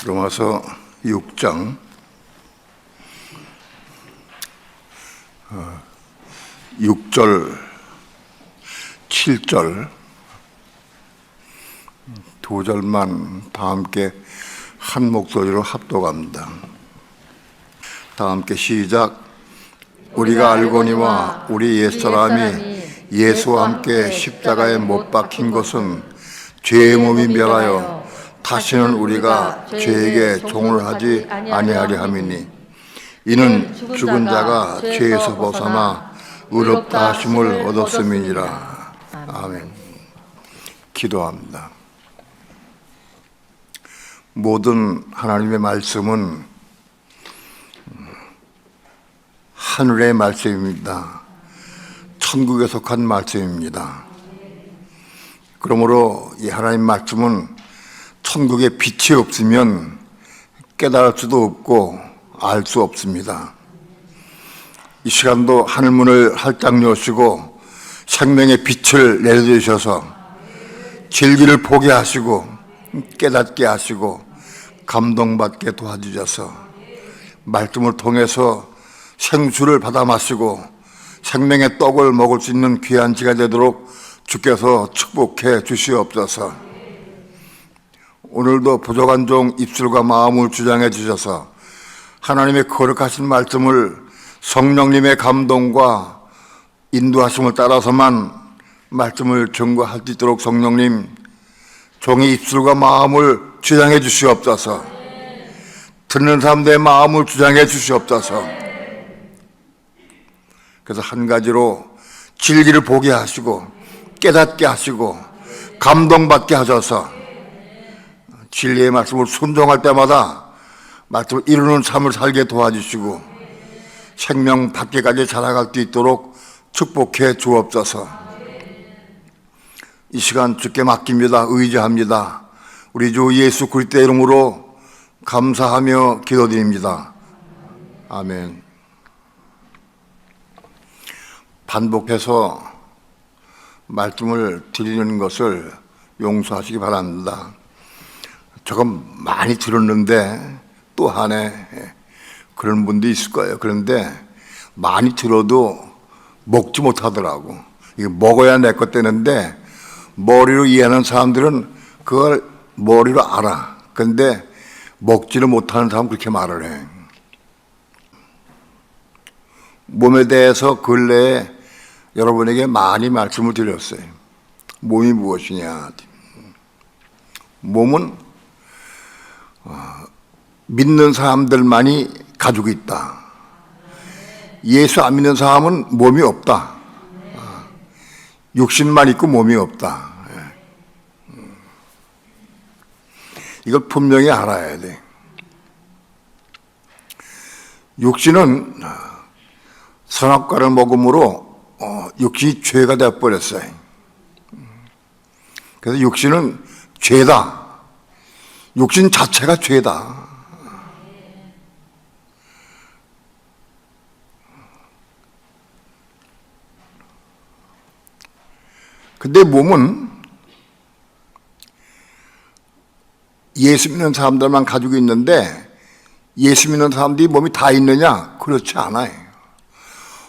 로마서 6장 6절 7절 두 절만 다 함께 한 목소리로 합독합니다. 다 함께 시작. 우리가 알거니와 우리 옛사람이 예수와 함께 십자가에 못 박힌 것은 죄의 몸이 멸하여 다시는 우리가 죄에게 종을 하지 아니하려 함이니 이는 죽은 자가 죄에서 벗어나 의롭다 하심을 얻었음이니라. 아멘. 기도합니다. 모든 하나님의 말씀은 하늘의 말씀입니다. 천국에 속한 말씀입니다. 그러므로 이 하나님 말씀은 천국에 빛이 없으면 깨달을 수도 없고 알 수 없습니다. 이 시간도 하늘문을 활짝 여시고 생명의 빛을 내려주셔서 진리를 보게 하시고 깨닫게 하시고 감동받게 도와주셔서 말씀을 통해서 생수를 받아 마시고 생명의 떡을 먹을 수 있는 귀한 지가 되도록 주께서 축복해 주시옵소서. 오늘도 부족한 종 입술과 마음을 주장해 주셔서 하나님의 거룩하신 말씀을 성령님의 감동과 인도하심을 따라서만 말씀을 전거할 수 있도록 성령님 종의 입술과 마음을 주장해 주시옵소서. 듣는 사람들의 마음을 주장해 주시옵소서. 그래서 한 가지로 진리를 보게 하시고 깨닫게 하시고 감동받게 하셔서 진리의 말씀을 순종할 때마다 말씀을 이루는 삶을 살게 도와주시고 생명 밖에까지 자라갈 수 있도록 축복해 주옵소서. 이 시간 주께 맡깁니다. 의지합니다. 우리 주 예수 그리스도의 이름으로 감사하며 기도드립니다. 아멘. 반복해서 말씀을 드리는 것을 용서하시기 바랍니다. 조금 많이 들었는데 또 하네 그런 분도 있을 거예요. 그런데 많이 들어도 먹지 못하더라고. 이거 먹어야 내 것 되는데 머리로 이해하는 사람들은 그걸 머리로 알아. 그런데 먹지를 못하는 사람은 그렇게 말을 해. 몸에 대해서 근래에 여러분에게 많이 말씀을 드렸어요. 몸이 무엇이냐. 몸은 믿는 사람들만이 가지고 있다. 예수 안 믿는 사람은 몸이 없다. 육신만 있고 몸이 없다. 이걸 분명히 알아야 돼. 육신은 선악과를 먹음으로 육신이 죄가 되어버렸어요. 그래서 육신은 죄다. 육신 자체가 죄다. 근데 몸은 예수 믿는 사람들만 가지고 있는데 예수 믿는 사람들이 몸이 다 있느냐? 그렇지 않아요.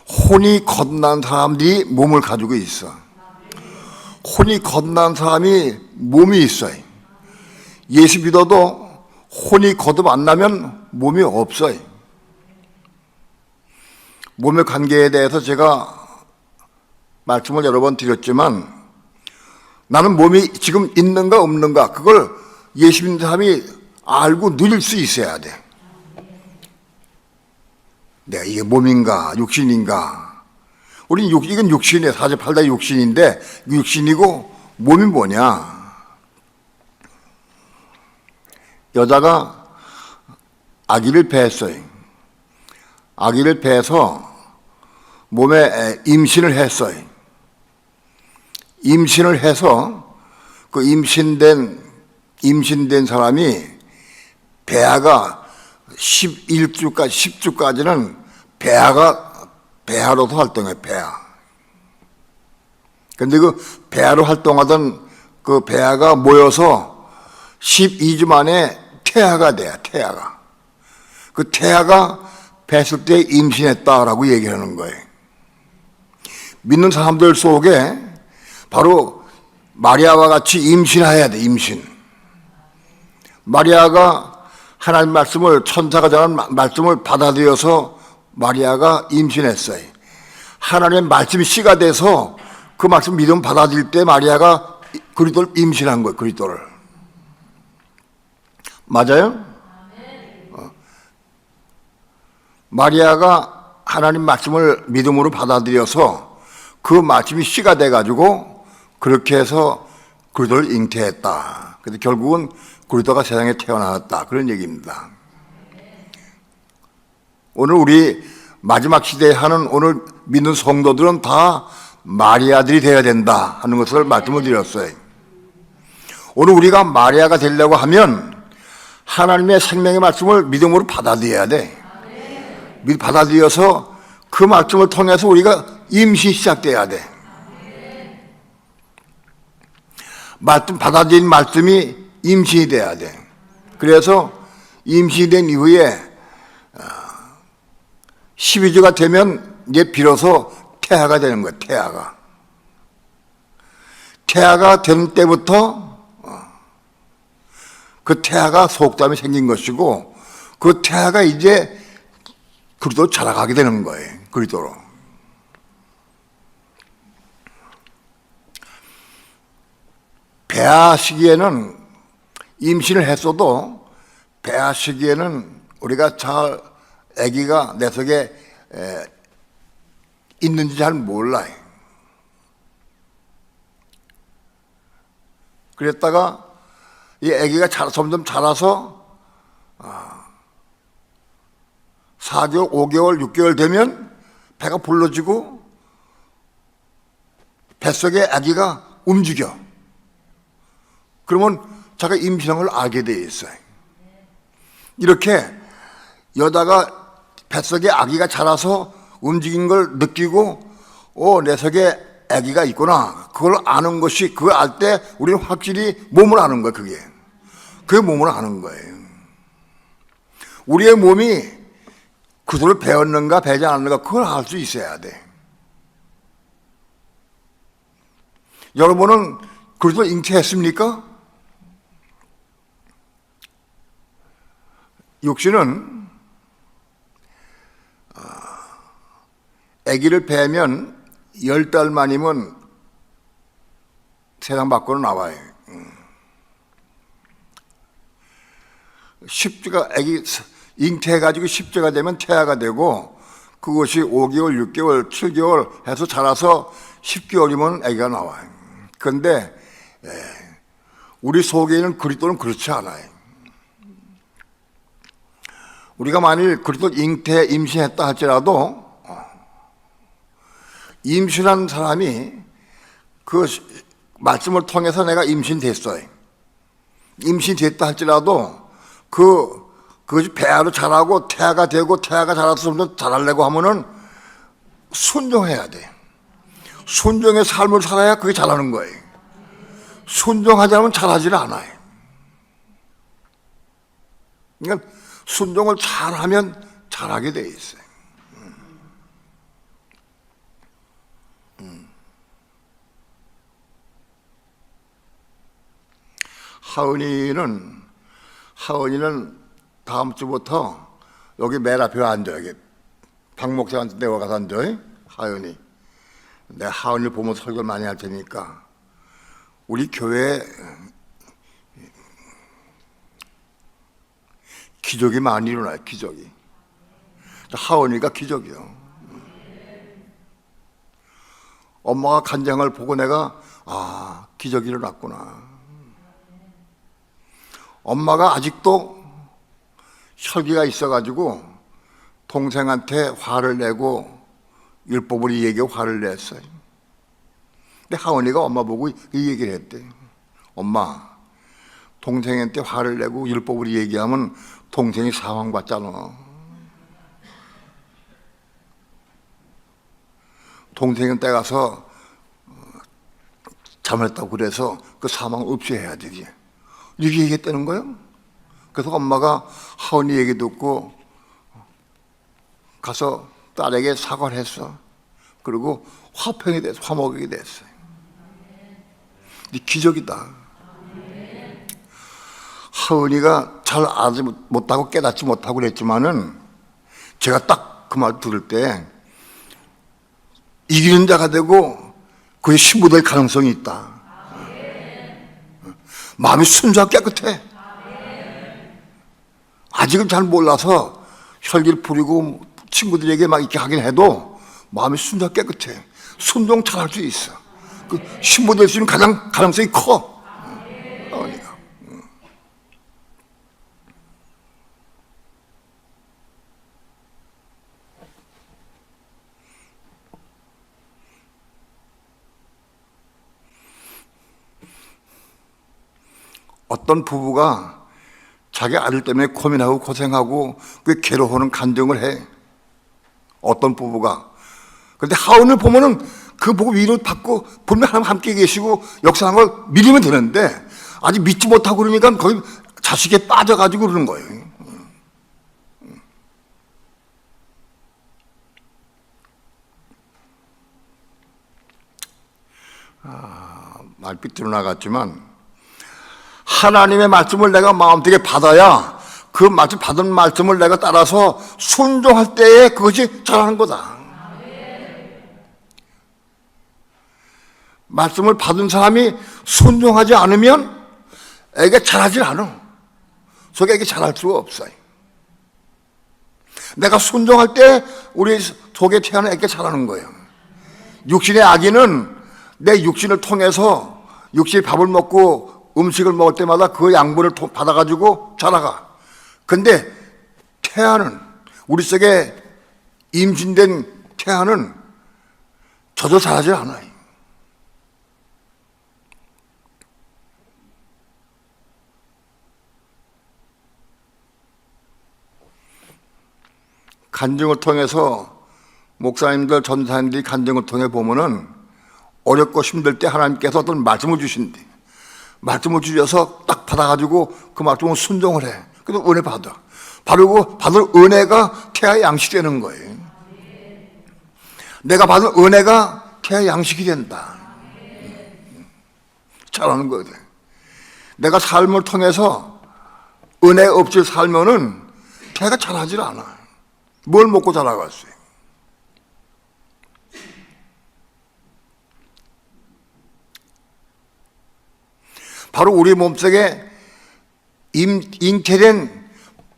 혼이 거듭난 사람들이 몸을 가지고 있어. 혼이 거듭난 사람이 몸이 있어요. 예수 믿어도 혼이 거듭 안 나면 몸이 없어요. 몸의 관계에 대해서 제가 말씀을 여러 번 드렸지만 나는 몸이 지금 있는가 없는가 그걸 예수 믿는 사람이 알고 누릴 수 있어야 돼. 내가 이게 몸인가 육신인가. 우린 이건 육신이에요. 48다 육신인데 육신이고 몸이 뭐냐. 여자가 아기를 배했어요. 아기를 배해서 몸에 임신을 했어요. 임신을 해서 그 임신된 사람이 배아가 10주까지는 배아로서 활동해, 배아. 근데 그 배아로 활동하던 그 배아가 모여서 12주 만에 태아가 돼요. 태아가. 그 태아가 뵀을 때 임신했다라고 얘기하는 거예요. 믿는 사람들 속에 바로 마리아와 같이 임신해야 돼. 임신. 마리아가 하나님 말씀을, 천사가 전한 말씀을 받아들여서 마리아가 임신했어요. 하나님의 말씀이 씨가 돼서 그 말씀 믿음 받아들일 때 마리아가 그리스도를 임신한 거예요. 그리스도를. 맞아요? 마리아가 하나님 말씀을 믿음으로 받아들여서 그 말씀이 씨가 돼가지고 그렇게 해서 그리스도를 잉태했다. 그래서 결국은 그리스도가 세상에 태어났다. 그런 얘기입니다. 오늘 우리 마지막 시대에 하는 오늘 믿는 성도들은 다 마리아들이 되어야 된다 하는 것을 말씀을 드렸어요. 오늘 우리가 마리아가 되려고 하면 하나님의 생명의 말씀을 믿음으로 받아들여야 돼. 받아들여서 그 말씀을 통해서 우리가 임신이 시작돼야 돼. 말씀 받아들인 말씀이 임신이 돼야 돼. 그래서 임신이 된 이후에 12주가 되면 이제 비로소 태아가 되는 거야. 태아가 된 때부터 그 태아가 속담이 생긴 것이고 그 태아가 이제 그리스도로 자라가게 되는 거예요. 그리스도로. 배아 시기에는 임신을 했어도 배아 시기에는 우리가 잘 아기가 내 속에 있는지 잘 몰라요. 그랬다가 이 아기가 점점 자라서 4개월, 5개월, 6개월 되면 배가 불러지고 뱃속에 아기가 움직여. 그러면 자기가 임신한 걸 알게 돼 있어요. 이렇게 여자가 뱃속에 아기가 자라서 움직인 걸 느끼고 내 속에 아기가 있구나. 그걸 아는 것이, 그걸 알 때 우리는 확실히 몸을 아는 거예요. 그게 몸을 아는 거예요. 우리의 몸이 그들을 배웠는가 배지 않았는가 그걸 알 수 있어야 돼. 여러분은 그리스도 잉태했습니까? 육신은 아기를 배면 10달 만이면 세상 밖으로 나와요. 십주가 아기 잉태해가지고 10주가 되면 태아가 되고 그것이 5개월, 6개월, 7개월 해서 자라서 10개월이면 아기가 나와요. 그런데 우리 속에 있는 그리스도는 그렇지 않아요. 우리가 만일 그리스도 잉태, 임신했다 할지라도 임신한 사람이 그 말씀을 통해서 내가 임신됐어요. 임신됐다 할지라도 그것이 배아로 자라고 태아가 되고 태아가 자라서 좀 더 자라려고 하면은 순종해야 돼. 순종의 삶을 살아야 그게 자라는 거예요. 순종하지 않으면 자라지를 않아요. 그러니까 순종을 잘하면 잘하게 돼 있어요. 하은이는 다음 주부터 여기 맨 앞에 앉아. 여기 박 목사한테 내가 가서 앉아. 하은이. 내가 하은이를 보면 설교를 많이 할 테니까 우리 교회에 기적이 많이 일어나요. 기적이. 하은이가 기적이요. 엄마가 간장을 보고 내가 기적이 일어났구나. 엄마가 아직도 혈기가 있어가지고 동생한테 화를 내고 율법을 얘기하고 화를 냈어요. 근데 하은이가 엄마 보고 이 얘기를 했대. 엄마, 동생한테 화를 내고 율법을 얘기하면 동생이 사망받잖아. 동생한테 가서 잘못했다고 그래서 그 사망 없이 해야 되지. 이렇게 얘기했다는 거예요. 그래서 엄마가 하은이 얘기 듣고 가서 딸에게 사과를 했어. 그리고 화평이 됐어. 화목이 됐어요. 기적이다. 하은이가 잘 알지 못하고 깨닫지 못하고 그랬지만은 제가 딱 그 말 들을 때 이기는 자가 되고 그의 신부될 가능성이 있다. 마음이 순수하고 깨끗해. 아직은 잘 몰라서 혈기를 부리고 친구들에게 막 이렇게 하긴 해도 마음이 순수하고 깨끗해. 순종 잘할 수 있어. 그 신부 될 수 있는 가장 가능성이 커. 어떤 부부가 자기 아들 때문에 고민하고 고생하고 그 괴로워하는 간증을 해. 어떤 부부가. 그런데 하은을 보면은 그 보고 위로 받고 분명 하나님 함께 계시고 역사한 걸 믿으면 되는데 아직 믿지 못하고 그러니까 거기 자식에 빠져가지고 그러는 거예요. 말빛으로 나갔지만 하나님의 말씀을 내가 마음속에 받아야 그 말씀 받은 말씀을 내가 따라서 순종할 때에 그것이 잘하는 거다. 말씀을 받은 사람이 순종하지 않으면 애가 잘하지 않아. 속에 애가 잘할 수가 없어요. 내가 순종할 때 우리 속에 태어난 애가 잘하는 거예요. 육신의 아기는 내 육신을 통해서 육신의 밥을 먹고 음식을 먹을 때마다 그 양분을 받아가지고 자라가. 근데 태아는, 우리 속에 임신된 태아는 저도 자라지 않아요. 간증을 통해서 목사님들, 전사님들이 간증을 통해 보면은 어렵고 힘들 때 하나님께서 어떤 말씀을 주신대. 말씀을 주셔서 딱 받아가지고 그 말씀을 순종을 해. 그래서 은혜 받아. 바르고 받을 은혜가 태아의 양식이 되는 거예요. 내가 받은 은혜가 태아의 양식이 된다. 잘하는 거거든. 내가 삶을 통해서 은혜 없이 살면은 태아가 잘하질 않아. 뭘 먹고 자라갔어요? 바로 우리 몸속에 잉태된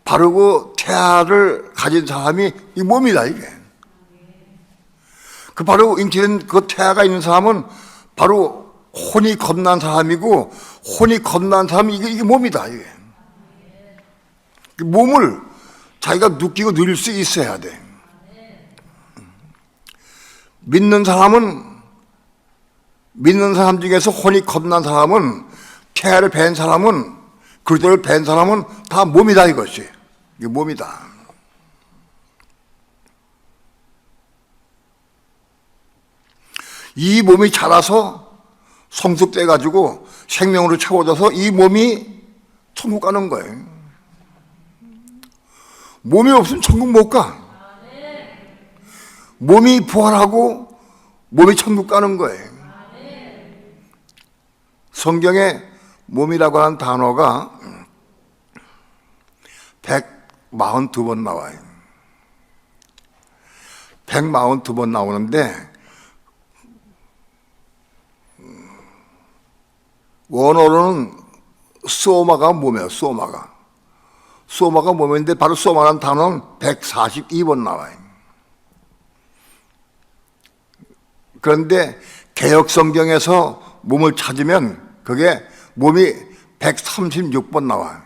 바르고 태아를 가진 사람이 이 몸이다, 이게. 그 바로 잉태된 그 태아가 있는 사람은 바로 혼이 겁난 사람이고, 혼이 겁난 사람이 이게 몸이다, 이게. 몸을 자기가 느끼고 누릴 수 있어야 돼. 믿는 사람 중에서 혼이 겁난 사람은, 태아를 뵌 사람은, 그리스도를 뵌 사람은 다 몸이다, 이것이. 이게 몸이다. 이 몸이 자라서 성숙돼 가지고 생명으로 채워져서 이 몸이 천국 가는 거예요. 몸이 없으면 천국 못 가. 몸이 부활하고 몸이 천국 가는 거예요. 성경에 몸이라고 하는 단어가 142번 나와요. 142번 나오는데 원어로는 소마가 몸이에요. 소마가 몸인데 바로 소마라는 단어는 142번 나와요. 그런데 개역성경에서 몸을 찾으면 그게 몸이 136번 나와요.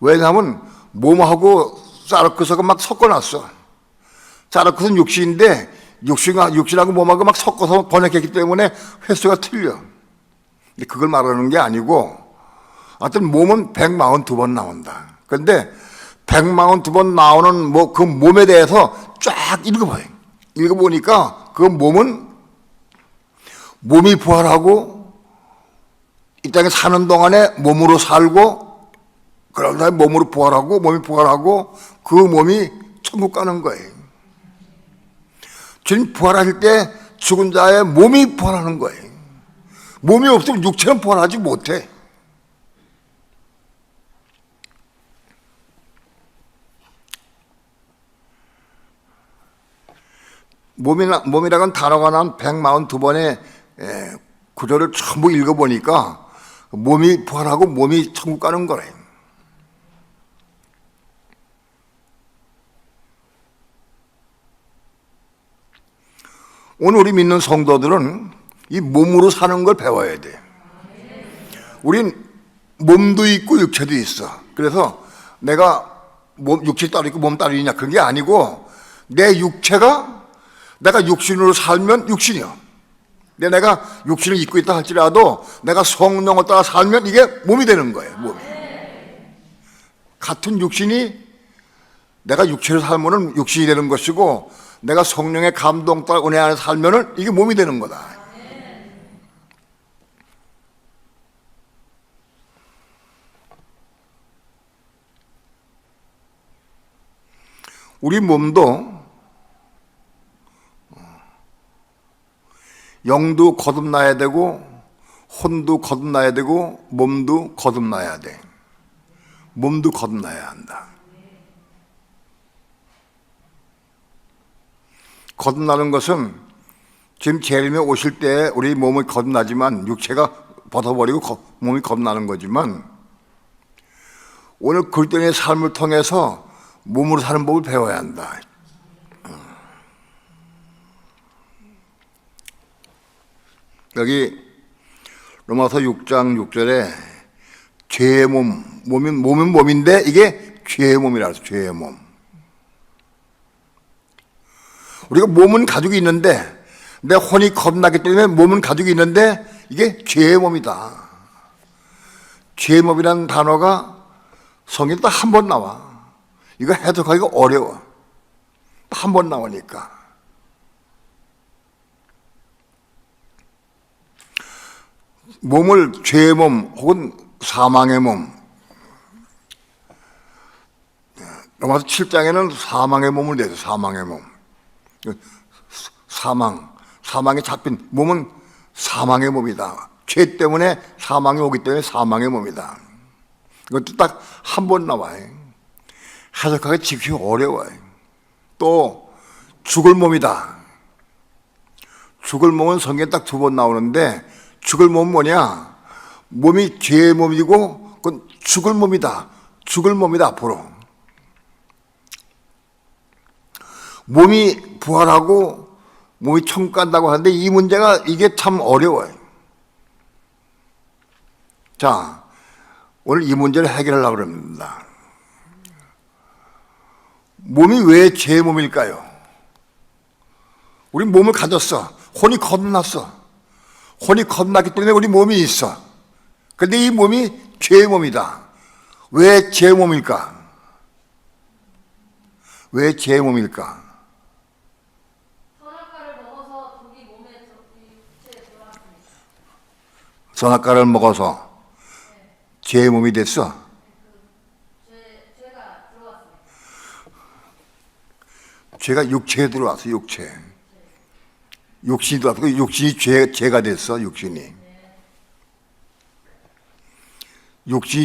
왜냐하면 몸하고 사르크스가 막 섞어놨어. 사르크스는 육신인데 육신하고 몸하고 막 섞어서 번역했기 때문에 횟수가 틀려. 근데 그걸 말하는 게 아니고 하여튼 몸은 142번 나온다. 그런데 142번 나오는 그 몸에 대해서 쫙 읽어봐요. 읽어보니까 그 몸이 부활하고 이 땅에 사는 동안에 몸으로 살고 그런 다음에 몸으로 부활하고 몸이 부활하고 그 몸이 천국 가는 거예요. 주님 부활하실 때 죽은 자의 몸이 부활하는 거예요. 몸이 없으면 육체는 부활하지 못해. 몸이라는 단어가 난 142번의 구절을 전부 읽어보니까 몸이 부활하고 몸이 천국 가는 거래요. 오늘 우리 믿는 성도들은 이 몸으로 사는 걸 배워야 돼. 우린 몸도 있고 육체도 있어. 그래서 내가 육체 따로 있고 몸 따로 있냐 그런 게 아니고 내 육체가 내가 육신으로 살면 육신이요. 내가 육신을 입고 있다 할지라도 내가 성령을 따라 살면 이게 몸이 되는 거예요. 몸이. 같은 육신이 내가 육체로 살면은 육신이 되는 것이고 내가 성령의 감동 따라 은혜 안에 살면은 이게 몸이 되는 거다. 우리 몸도 영도 거듭나야 되고 혼도 거듭나야 되고 몸도 거듭나야 돼. 몸도 거듭나야 한다. 거듭나는 것은 지금 재림에 오실 때 우리 몸이 거듭나지만 육체가 벗어버리고 몸이 거듭나는 거지만 오늘 그리스도인의 삶을 통해서 몸으로 사는 법을 배워야 한다. 여기 로마서 6장 6절에 죄의 몸은 몸인데 이게 죄의 몸이라고 해서 죄의 몸. 우리가 몸은 가지고 있는데 내 혼이 겁나기 때문에 몸은 가지고 있는데 이게 죄의 몸이다. 죄의 몸이라는 단어가 성경에 딱 한 번 나와. 이거 해석하기가 어려워. 한 번 나오니까. 몸을 죄의 몸 혹은 사망의 몸. 로마서 7장에는 사망의 몸을 내서 사망의 몸. 사망에 잡힌 몸은 사망의 몸이다. 죄 때문에 사망이 오기 때문에 사망의 몸이다. 이것도 딱 한 번 나와요. 해석하기 지키기 어려워요. 또 죽을 몸이다. 죽을 몸은 성경에 딱 두 번 나오는데 죽을 몸은 뭐냐? 몸이 죄의 몸이고 그건 죽을 몸이다. 죽을 몸이다 앞으로. 몸이 부활하고 몸이 천국 간다고 하는데 이 문제가 이게 참 어려워요. 자, 오늘 이 문제를 해결하려고 합니다. 몸이 왜 죄의 몸일까요? 우리 몸을 가졌어. 혼이 거듭났어. 혼이 거듭났기 때문에 우리 몸이 있어. 그런데 이 몸이 죄의 몸이다. 왜 죄의 몸일까? 왜 죄의 몸일까? 선악과를 먹어서 독이 몸에 육체에 들어왔습니다. 선악과를 먹어서 죄의 몸이 됐어. 죄가 들어왔습니다. 죄가 육체에 들어왔어. 육신이 들어왔고 육신이 죄가 됐어. 육신이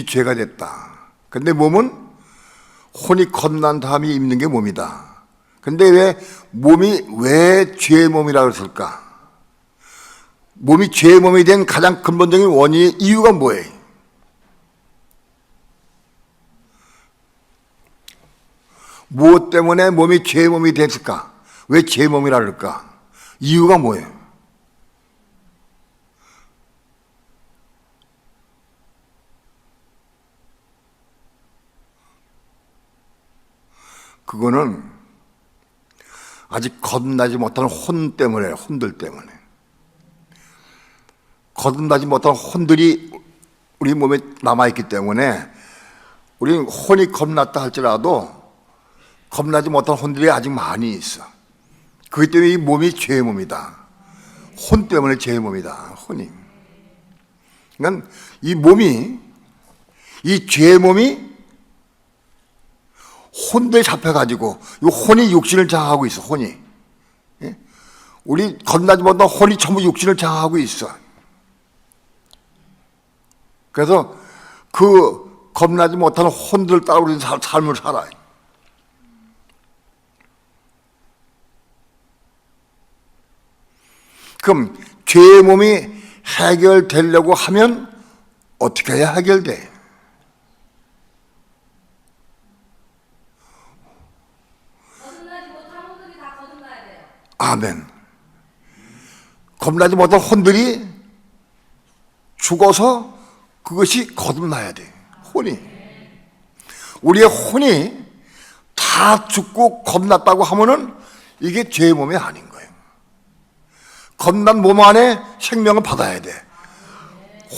죄가 됐다. 근데 몸은 혼이 거듭난 다음에 입는 게 몸이다. 근데 왜 몸이 왜 죄의 몸이라고 했을까? 몸이 죄의 몸이 된 가장 근본적인 원인 이유가 뭐예요? 무엇 때문에 몸이 죄의 몸이 됐을까? 왜 죄의 몸이라 그럴까? 이유가 뭐예요? 그거는 아직 거듭나지 못한 혼 때문에, 혼들 때문에. 거듭나지 못한 혼들이 우리 몸에 남아있기 때문에 우리는 혼이 겁났다 할지라도 겁나지 못한 혼들이 아직 많이 있어. 그렇기 때문에 이 몸이 죄의 몸이다. 혼 때문에 죄의 몸이다. 혼이. 그러니까 이 몸이, 이 죄의 몸이 혼도에 잡혀가지고 이 혼이 육신을 장악하고 있어. 혼이. 예? 우리 겁나지 못한 혼이 전부 육신을 장악하고 있어. 그래서 그 겁나지 못한 혼들을 따라 우리는 삶을 살아요. 그럼 죄의 몸이 해결되려고 하면 어떻게 해야 해결돼? 거듭나지 못한 혼들이 다 거듭나야 돼요. 아멘. 겁나지 못한 혼들이 죽어서 그것이 거듭나야 돼. 혼이. 우리의 혼이 다 죽고 겁났다고 하면은 이게 죄의 몸이 아닌 거예요. 겁난 몸 안에 생명을 받아야 돼.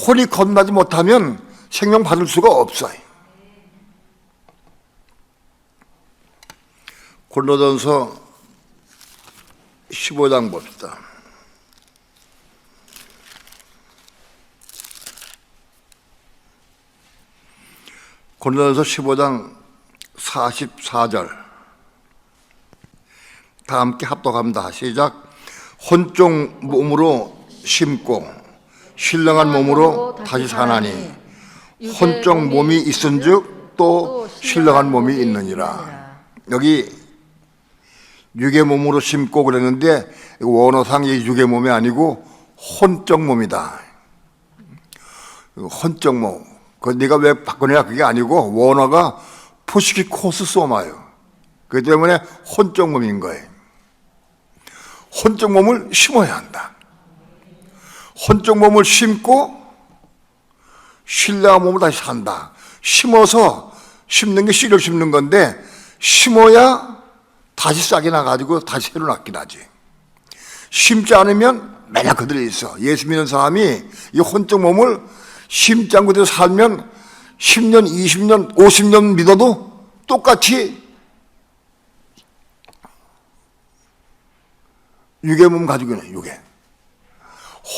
혼이 겁나지 못하면 생명 받을 수가 없어요. 고린도전서 15장 봅시다. 고린도전서 15장 44절. 다 함께 합독합니다. 시작. 혼쪽 몸으로 심고 신령한 몸으로 다시 사나니 혼쪽 몸이 있은즉 또 신령한 몸이 있느니라. 여기 육의 몸으로 심고 그랬는데 원어상 이 육의 몸이 아니고 혼적 몸이다. 혼적 몸. 그 네가 왜 바꾸냐 그게 아니고 원어가 푸시키코스 소마요. 그 때문에 혼적 몸인 거예요. 혼적 몸을 심어야 한다. 혼적 몸을 심고 신령한 몸을 다시 산다. 심어서 심는 게 씨를 심는 건데 심어야 다시 싹이 나가지고 다시 새로 낳기 나지. 심지 않으면 맨날 그대로 있어. 예수 믿는 사람이 이 혼적 몸을 심지 않고 그대로 살면 10년, 20년, 50년 믿어도 똑같이 육의 몸 가지고 있는 육의.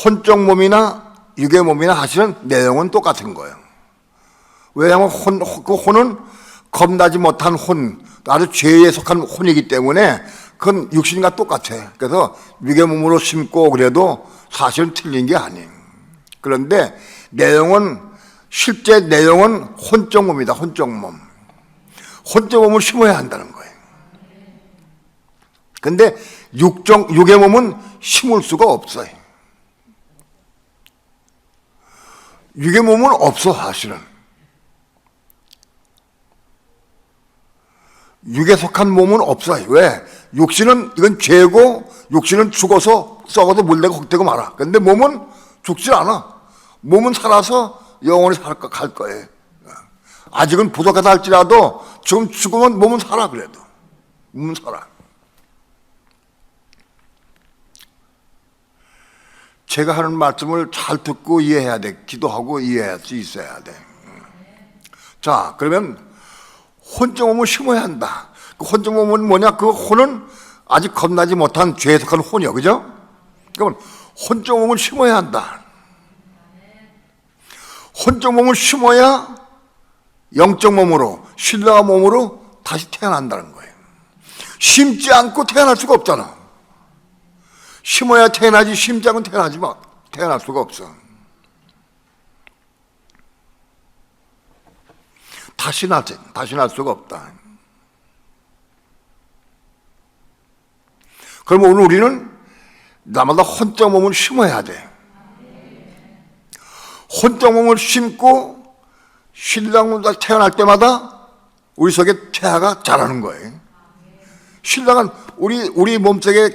혼적 몸이나 육의 몸이나 사실은 내용은 똑같은 거예요. 왜냐하면 그 혼은 겁나지 못한 혼, 아주 죄에 속한 혼이기 때문에 그건 육신과 똑같아. 그래서 육의 몸으로 심고 그래도 사실은 틀린 게 아니에요. 그런데 내용은 실제 내용은 혼적 몸이다. 혼적 몸. 혼적 몸을 심어야 한다는 거예요. 근데 육의 몸은 심을 수가 없어요. 육의 몸은 없어 사실은. 육에 속한 몸은 없어요. 왜? 육신은 이건 죄고 육신은 죽어서 썩어도 물내고 헛되고 말아. 근데 몸은 죽지 않아. 몸은 살아서 영원히 갈 거예요. 아직은 부족하다 할지라도 지금 죽으면 몸은 살아 그래도. 몸은 살아. 제가 하는 말씀을 잘 듣고 이해해야 돼. 기도하고 이해할 수 있어야 돼. 자, 그러면 혼적 몸을 심어야 한다. 그 혼적 몸은 뭐냐? 그 혼은 아직 겁나지 못한 죄에 속한 혼이요. 그죠? 그러면 혼적 몸을 심어야 한다. 혼적 몸을 심어야 영적 몸으로, 신령한 몸으로 다시 태어난다는 거예요. 심지 않고 태어날 수가 없잖아. 심어야 태어나지, 심지 않고 태어나지 마. 태어날 수가 없어. 다시 날 수가 없다. 그러면 오늘 우리는 나마다 혼적 몸을 심어야 돼. 혼적 몸을 심고 신랑은 태어날 때마다 우리 속에 태아가 자라는 거예요. 신랑은 우리 몸속에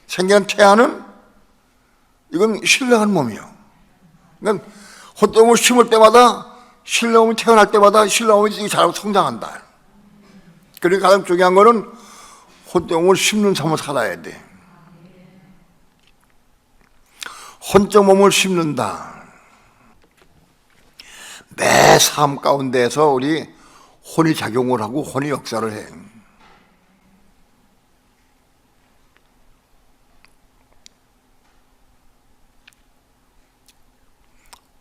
생기는 태아는 이건 신령한 몸이요. 그러니까 혼적 몸을 심을 때마다 신령함이 태어날 때마다 신령함이 자라고 성장한다. 그러니까 가장 중요한 거는 혼적 몸을 심는 삶을 살아야 돼. 혼적 몸을 심는다. 매 삶 가운데에서 우리 혼이 작용을 하고 혼이 역사를 해.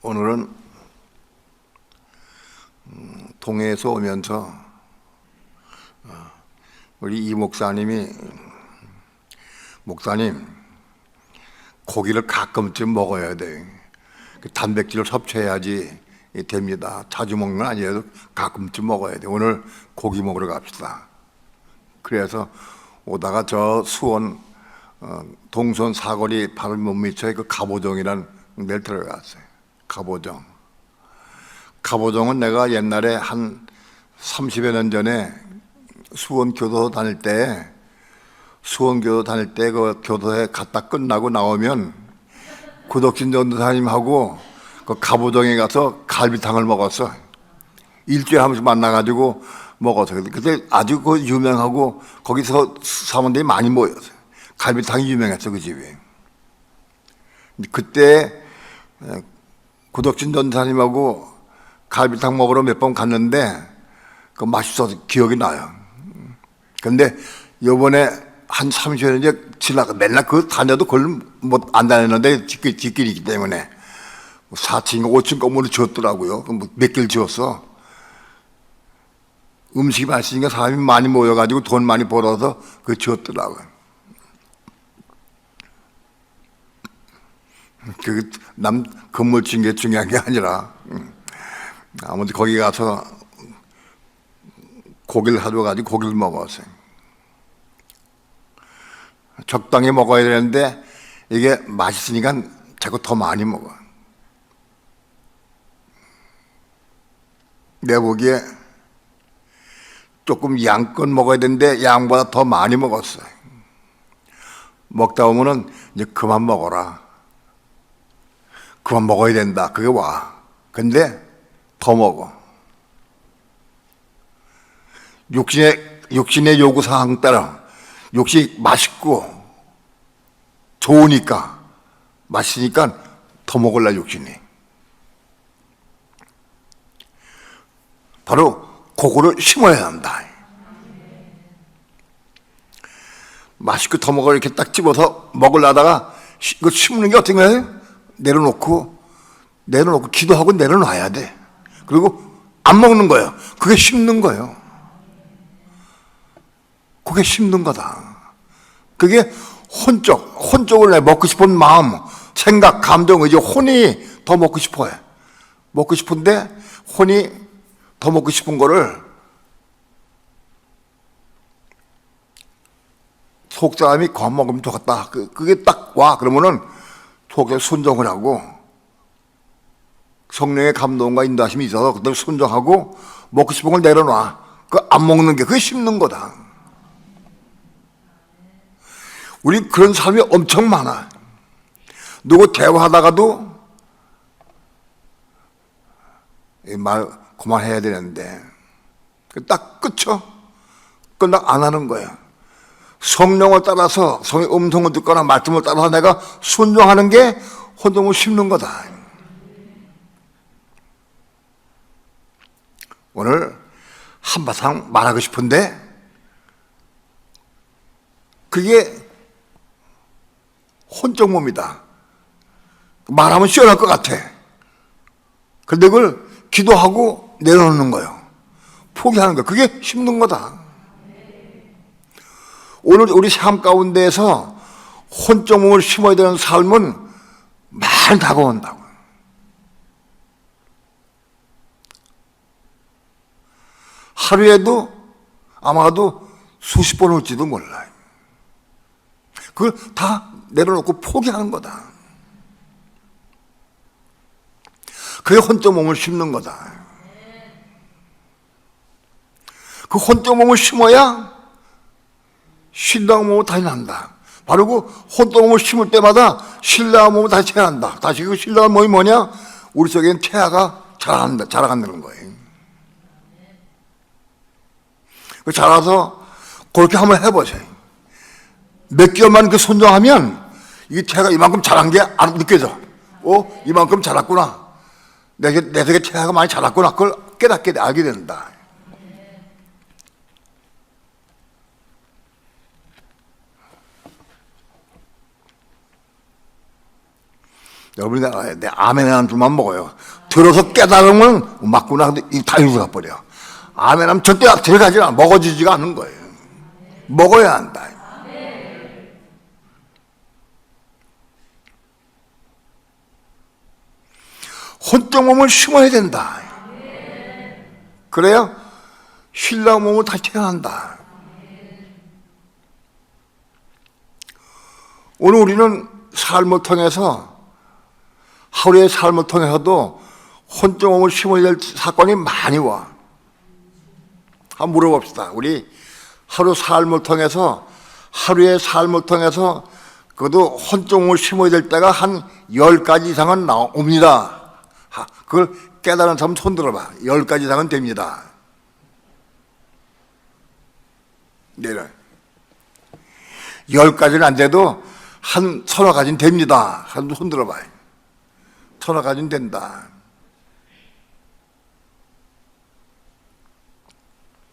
오늘은 동해에서 오면서 우리 이 목사님, 고기를 가끔쯤 먹어야 돼. 단백질을 섭취해야지 됩니다. 자주 먹는 건 아니어도 가끔쯤 먹어야 돼. 오늘 고기 먹으러 갑시다. 그래서 오다가 저 수원 동선 사거리 바로 못 미쳐에 그 갑오정이라는 데를 들어갔어요. 갑오정은 내가 옛날에 한 30여 년 전에 수원 교도 다닐 때 그 교도에 갔다 끝나고 나오면 구덕진 전도사님하고 그 갑오정에 가서 갈비탕을 먹었어. 일주일에 한 번씩 만나가지고 먹었어. 그때 아주 그 유명하고 거기서 사람들이 많이 모였어요. 갈비탕이 유명했어, 그 집이. 그때 구덕진 전도사님하고 갈비탕 먹으러 몇 번 갔는데 그 맛있어서 기억이 나요. 근데 요번에 한 30여 년 이제 지나가 맨날 그 다녀도 그걸 못 안 다녔는데 집길이기 때문에 4층인가 5층 건물을 지었더라고요. 몇 개를 지었어. 음식이 맛있으니까 사람이 많이 모여가지고 돈 많이 벌어서 그 지었더라고요. 그 남 건물 지은 게 중요한 게 아니라 아무튼 거기 가서 고기를 가져가지고 고기를 먹었어요. 적당히 먹어야 되는데 이게 맛있으니까 자꾸 더 많이 먹어. 내 보기에 조금 양껏 먹어야 되는데 양보다 더 많이 먹었어요. 먹다 보면은 이제 그만 먹어라. 그만 먹어야 된다. 그게 와. 근데 더 먹어. 육신의 요구 사항 따라 욕이 맛있고 좋으니까 맛있으니까 더 먹을라 욕심이. 바로 그거를 심어야 한다. 맛있고 더 먹어 이렇게 딱 집어서 먹으려다가 이거 심는 게 어떤 거예요? 내려놓고 기도하고 내려놔야 돼. 그리고 안 먹는 거예요. 그게 심는 거예요. 그게 심는 거다. 그게 혼적을 내 먹고 싶은 마음, 생각, 감정, 의지, 혼이 더 먹고 싶어해. 먹고 싶은데 혼이 더 먹고 싶은 거를 속사람이 그만 먹으면 좋겠다. 그게 딱 와. 그러면은 속에 순종을 하고 성령의 감동과 인도하심이 있어서 그들 순종하고 먹고 싶은 걸 내려놔. 그 안 먹는 게 그게 심는 거다. 우리 그런 사람이 엄청 많아. 누구 대화하다가도 이 말 그만해야 되는데 딱 끝나 안 하는 거야. 성령을 따라서 성의 음성을 듣거나 말씀을 따라서 내가 순종하는 게 혼동을 심는 거다. 오늘 한바탕 말하고 싶은데 그게 혼적 몸이다. 말하면 시원할 것 같아. 그런데 그걸 기도하고 내려놓는 거예요. 포기하는 거예요. 그게 힘든 거다. 오늘 우리 삶 가운데에서 혼적 몸을 심어야 되는 삶은 많이 다가온다고. 하루에도 아마도 수십 번 올지도 몰라요. 그걸 다 내려놓고 포기하는 거다. 그게 혼적 몸을 심는 거다. 그 혼적 몸을 심어야 신랑 몸을 다시 난다. 바로 그 혼적 몸을 심을 때마다 신랑 몸을 다시 태어난다. 다시 그 신랑 몸이 뭐냐? 우리 속에는 태아가 자라간다는 거예요. 그 자라서 그렇게 한번 해보세요. 몇 개월만 그 순종하면 이 태아가 이만큼 자란 게 느껴져. 이만큼 자랐구나. 내 속에 태아가 많이 자랐구나. 그걸 깨닫게 알게 된다. 여러분이 내 아멘 한 줄만 먹어요. 들어서 깨달으면 맞구나. 근데 다 잃어가 버려. 아멘 하면 절대 들어가지 않아. 먹어지지가 않는 거예요. 먹어야 한다. 혼적 몸을 심어야 된다. 그래야 신랑 몸을 다시 태어난다. 오늘 우리는 삶을 통해서, 하루의 삶을 통해서도 혼적 몸을 심어야 될 사건이 많이 와. 한번 물어봅시다. 우리 하루 삶을 통해서, 하루의 삶을 통해서 그래도 혼적 몸을 심어야 될 때가 한 10가지 이상은 나옵니다. 그걸 깨달은 사람 손 들어봐. 10가지 이상은 됩니다. 네. 10가지는 안 돼도 한 서너 가지는 됩니다. 한 손 들어봐. 서너 가지는 된다.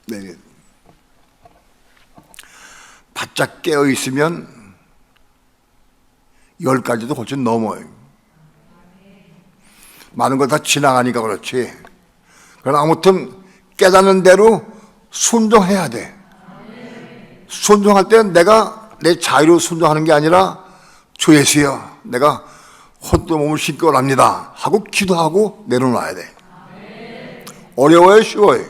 네. 바짝 깨어 있으면 10가지도 훨씬 넘어요. 많은 걸 다 지나가니까 그렇지. 그러나 아무튼 깨닫는 대로 순종해야 돼. 순종할 때는 내가 내 자유로 순종하는 게 아니라 주 예수여, 내가 혼돈 몸을 신고 랍니다 하고 기도하고 내려놔야 돼. 어려워요, 쉬워요?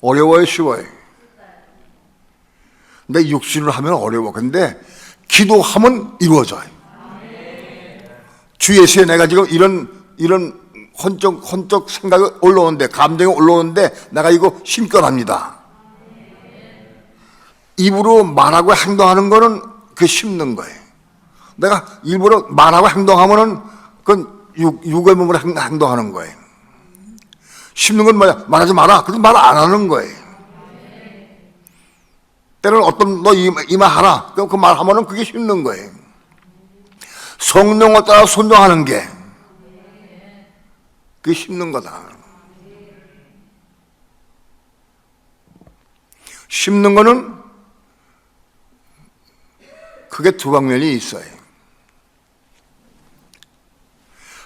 어려워요, 쉬워요? 내 육신으로 하면 어려워. 근데 기도하면 이루어져요. 주 예수에 내가 지금 이런 혼적 생각이 올라오는데, 감정이 올라오는데 내가 이거 심겨납니다. 입으로 말하고 행동하는 거는 그 심는 거예요. 내가 일부러 말하고 행동하면은 그건 육의 몸으로 행동하는 거예요. 심는 건 뭐야? 말하지 마라. 그래서 말 안 하는 거예요. 때로는 어떤 너 이마하라. 그럼 그 말하면은 그게 심는 거예요. 성령을 따라 순종하는 게 그게 심는 거다. 심는 거는 그게 두 방면이 있어요.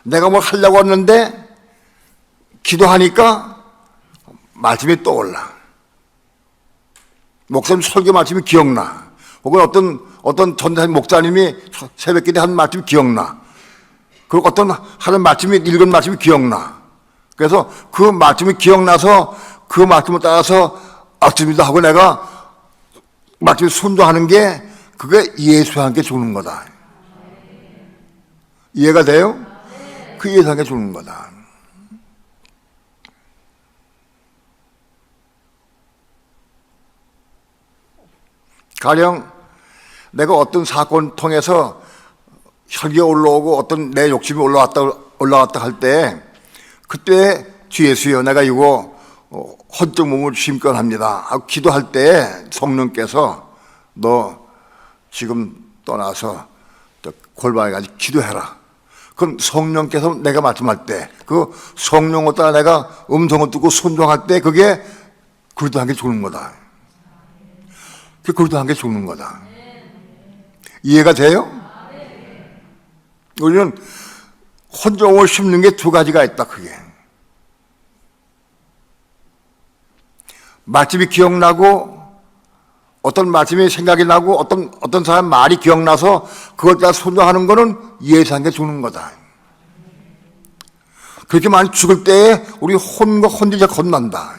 내가 뭘 하려고 했는데 기도하니까 말씀이 떠올라. 목사님 설교 말씀이 기억나. 혹은 어떤 전도사님 목사님이 새벽기도에 한 말씀이 기억나. 그리고 어떤 하는 말씀이 읽은 말씀이 기억나. 그래서 그 말씀이 기억나서 그 말씀을 따라서 맞습니다 하고 내가 말씀을 순종하는 게 그게 예수와 함께 죽는 거다. 이해가 돼요? 그 예수와 함께 죽는 거다. 가령 내가 어떤 사건 통해서 혈기가 올라오고 어떤 내 욕심이 올라왔다 할 때, 그때 주 예수여, 내가 이거 혼적 몸을 심건합니다 하고 기도할 때 성령께서 너 지금 떠나서 골방에 가서 기도해라. 그럼 성령께서 내가 말씀할 때, 그 성령을 따라 내가 음성을 듣고 순종할 때 그게 그리스도 함께 죽는 거다. 그게 그리스도 함께 죽는 거다. 이해가 돼요? 우리는 혼적 몸을 심는 게 두 가지가 있다. 그게 말씀이 기억나고 어떤 말씀이 생각이 나고 어떤 사람 말이 기억나서 그걸 따라 순종하는 거는 예수한테 죽는 거다. 그렇게 많이 죽을 때에 우리 혼과 혼들이 겁난다.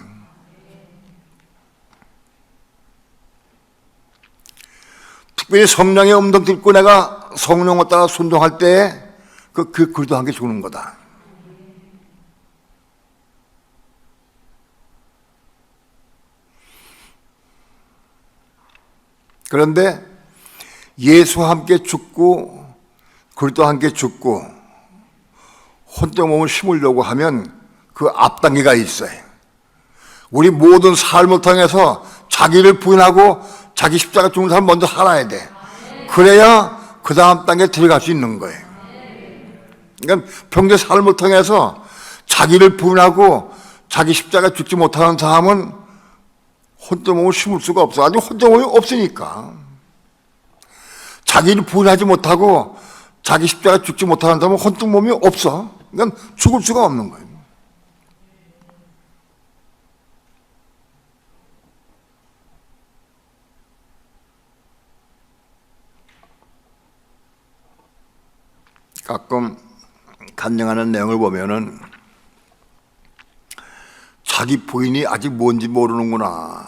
특별히 성령의 음성 듣고 내가 성령을 따라 순종할 때에 그 그리스도 함께 죽는 거다. 그런데 예수와 함께 죽고 그리스도와 함께 죽고 혼적 몸을 심으려고 하면 그 앞단계가 있어요. 우리 모든 삶을 통해서 자기를 부인하고 자기 십자가 죽는 사람 먼저 살아야 돼. 그래야 그 다음 단계에 들어갈 수 있는 거예요. 그러니까 평생 삶을 통해서 자기를 부인하고 자기 십자가 죽지 못하는 사람은 혼적 몸을 심을 수가 없어. 아직 혼적 몸이 없으니까. 자기를 부인하지 못하고 자기 십자가 죽지 못하는 사람은 혼적 몸이 없어. 그러니까 죽을 수가 없는 거예요. 가끔 간증하는 내용을 보면은 자기 부인이 아직 뭔지 모르는구나.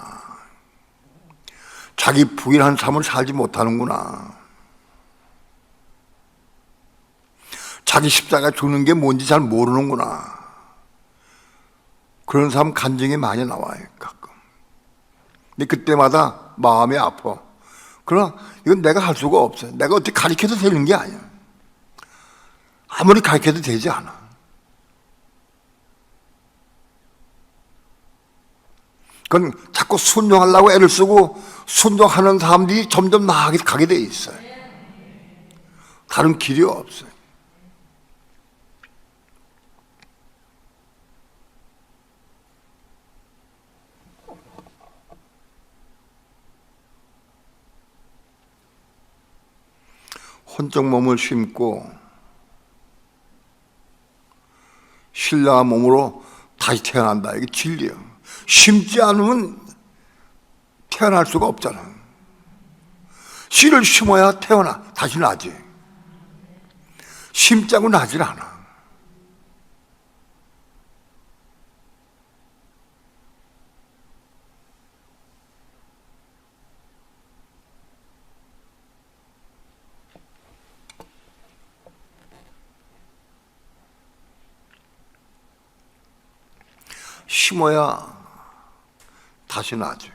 자기 부인한 삶을 살지 못하는구나. 자기 십자가 죽는 게 뭔지 잘 모르는구나. 그런 사람 간증이 많이 나와요, 가끔. 근데 그때마다 마음이 아파. 그러나 이건 내가 할 수가 없어요. 내가 어떻게 가르쳐도 되는 게 아니야. 아무리 가르쳐도 되지 않아. 그건 자꾸 순종하려고 애를 쓰고 순종하는 사람들이 점점 나아가게 가게 돼 있어요. 다른 길이 없어요. 혼적 몸을 심고 신령한 몸으로 다시 태어난다. 이게 진리예요. 심지 않으면 태어날 수가 없잖아. 씨를 심어야 태어나. 다시 나지. 심지 않고 나질 않아. 심어야 다시 나죠.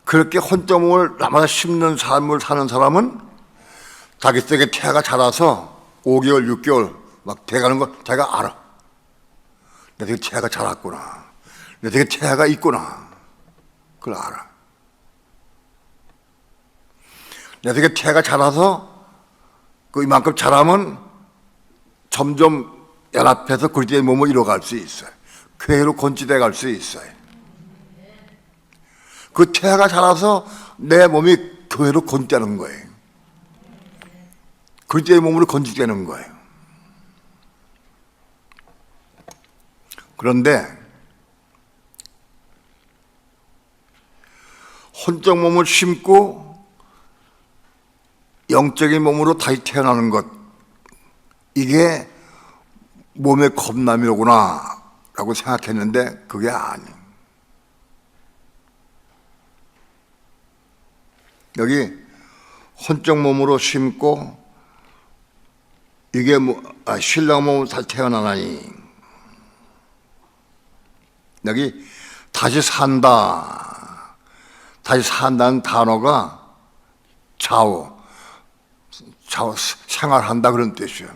그렇게 혼점을 남아서 심는 삶을 사는 사람은 자기 속에 태아가 자라서 5개월, 6개월 막 돼가는 걸 자기가 알아. 내 속에 태아가 자랐구나. 내 속에 태아가 있구나. 그걸 알아. 내 속에 태아가 자라서 그 이만큼 자라면 점점 연합해서 그리스도의 몸을 이뤄갈 수 있어요. 교회로 건지돼 갈 수 있어요. 그 태아가 자라서 내 몸이 교회로 건지되는 거예요. 그리스도의 몸으로 건지되는 거예요. 그런데 혼적 몸을 심고 영적인 몸으로 다시 태어나는 것, 이게 몸의 겁남이로구나 라고 생각했는데 그게 아니에요. 여기 혼적 몸으로 심고 이게 신랑 몸으로 다시 태어나나니, 여기 다시 산다, 다시 산다는 단어가 좌우 생활한다 그런 뜻이에요.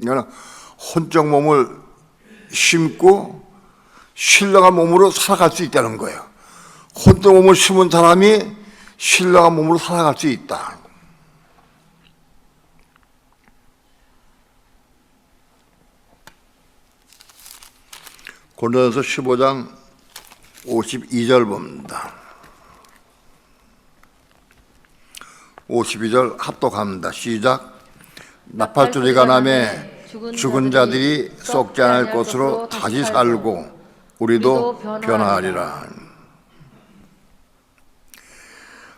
그러니까 혼적 몸을 심고 신령한 몸으로 살아갈 수 있다는 거예요. 혼적 몸을 심은 사람이 신령한 몸으로 살아갈 수 있다. 고린도전서 15장 52절 봅니다. 52절 합독합니다. 시작. 나팔소리가 나매 죽은 자들이 썩지 않을 것으로 다시 살고 우리도 변화하리라.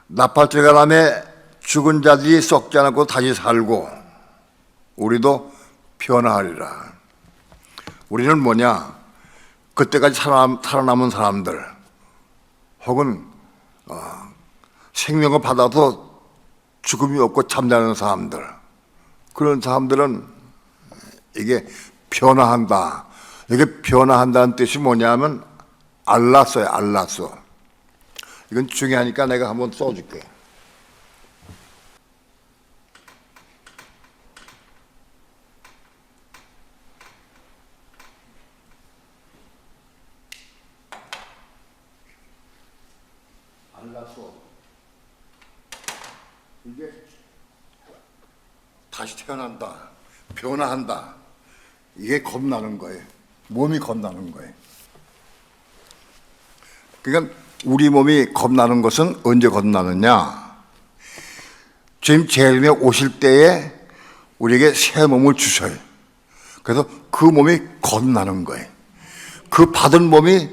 나팔소리가 나매 죽은 자들이 썩지 않을 것으로 다시 살고 우리도 변화하리라. 우리는 뭐냐? 그때까지 살아남은 사람들, 혹은 생명을 받아서 죽음이 없고 잠자는 사람들, 그런 사람들은 이게 변화한다. 이게 변화한다는 뜻이 뭐냐면 알랐어요. 알랐어. 이건 중요하니까 내가 한번 써줄게. 알랐어. 이게 다시 태어난다. 변화한다. 이게 겁나는 거예요. 몸이 겁나는 거예요. 그러니까 우리 몸이 겁나는 것은 언제 겁나느냐? 주님 재림에 오실 때에 우리에게 새 몸을 주셔요. 그래서 그 몸이 겁나는 거예요. 그 받은 몸이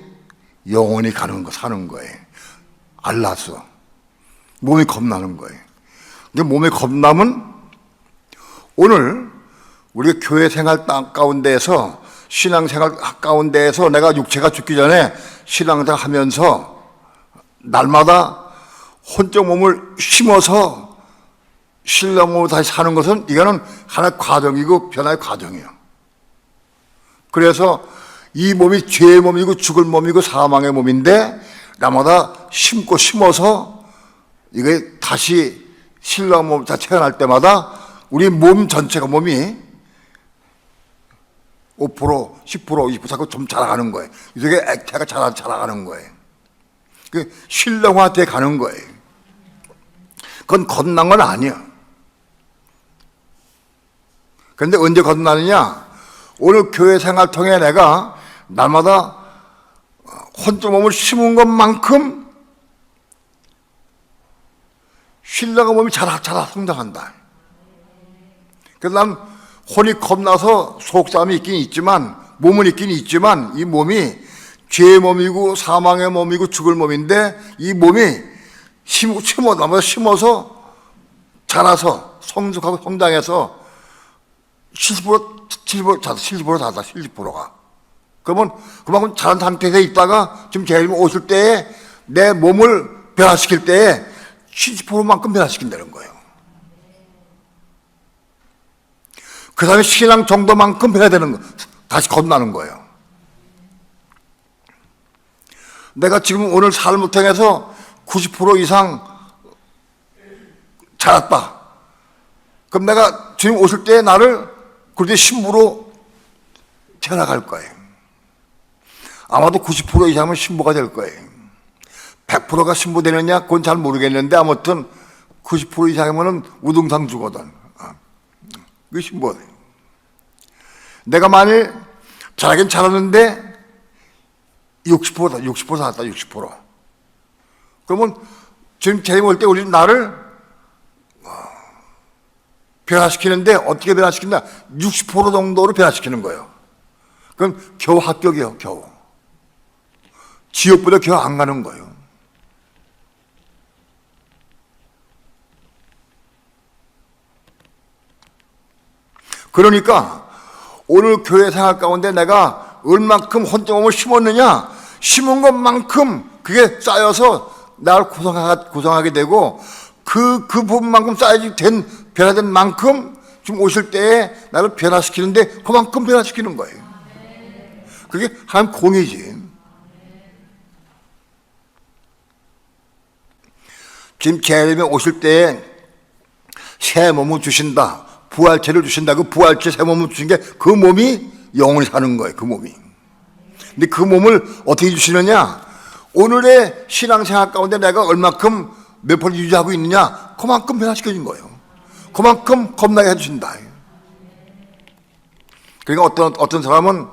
영원히 가는 거, 사는 거예요. 알랐어. 몸이 겁나는 거예요. 몸의 겁남은 오늘 우리가 교회 생활 가운데에서 신앙생활 가운데에서 내가 육체가 죽기 전에 신앙생활 하면서 날마다 혼적 몸을 심어서 신랑 몸을 다시 사는 것은 이거는 하나의 과정이고 변화의 과정이에요. 그래서 이 몸이 죄의 몸이고 죽을 몸이고 사망의 몸인데 날마다 심고 심어서 이게 다시 신랑 몸 다 태어날 때마다 우리 몸 전체가 몸이 5%, 10%, 20% 자꾸 좀 자라가는 거예요. 이게 액체가 자라가는 거예요. 그 신령화돼 가는 거예요. 그건 겁난 건 아니야. 그런데 언제 겁나느냐? 오늘 교회 생활 통해 내가 날마다 혼적 몸을 심은 것만큼 신령한 몸이 자라 성장한다. 그래서 난 혼이 겁나서 속싸움이 있긴 있지만, 몸은 있긴 있지만, 이 몸이 죄의 몸이고 사망의 몸이고 죽을 몸인데 이 몸이 날마다 심어서 자라서 성숙하고 성장해서 70%가. 그러면 그만큼 자란 상태에서 있다가 지금 제일 오실 때에 내 몸을 변화시킬 때에 70%만큼 변화시킨다는 거예요. 그 다음에 신앙 정도만큼 해야 되는 거, 다시 겁나는 거예요. 내가 지금 오늘 삶을 통해서 90% 이상 자랐다. 그럼 내가 주님 오실 때 나를 그렇게 신부로 태어나갈 거예요. 아마도 90% 이상은 신부가 될 거예요. 100%가 신부 되느냐? 그건 잘 모르겠는데 아무튼 90% 이상이면 우등상 주거든. 그게 신부거든. 내가 만일 잘하긴 잘하는데 60%다. 60% 살았다. 60%. 그러면 지금 재림 올 때 우리 나를 변화시키는데 어떻게 변화시킨다? 60% 정도로 변화시키는 거예요. 그럼 겨우 합격이에요. 겨우. 지옥보다 겨우 안 가는 거예요. 그러니까 오늘 교회 생활 가운데 내가 얼만큼 혼적 몸을 심었느냐? 심은 것만큼 그게 쌓여서 나를 구성하게 되고 그 부분만큼 쌓여지 변화된 만큼 지금 오실 때에 나를 변화시키는데 그만큼 변화시키는 거예요. 그게 한 공이지. 지금 재림에 오실 때에 새 몸을 주신다. 부활체를 주신다. 그 부활체 새 몸을 주신 게 그 몸이 영원히 사는 거예요. 그 몸이. 근데 그 몸을 어떻게 주시느냐? 오늘의 신앙생활 가운데 내가 얼마큼 몇 번 유지하고 있느냐? 그만큼 변화시켜준 거예요. 그만큼 겁나게 해주신다. 그러니까 어떤 사람은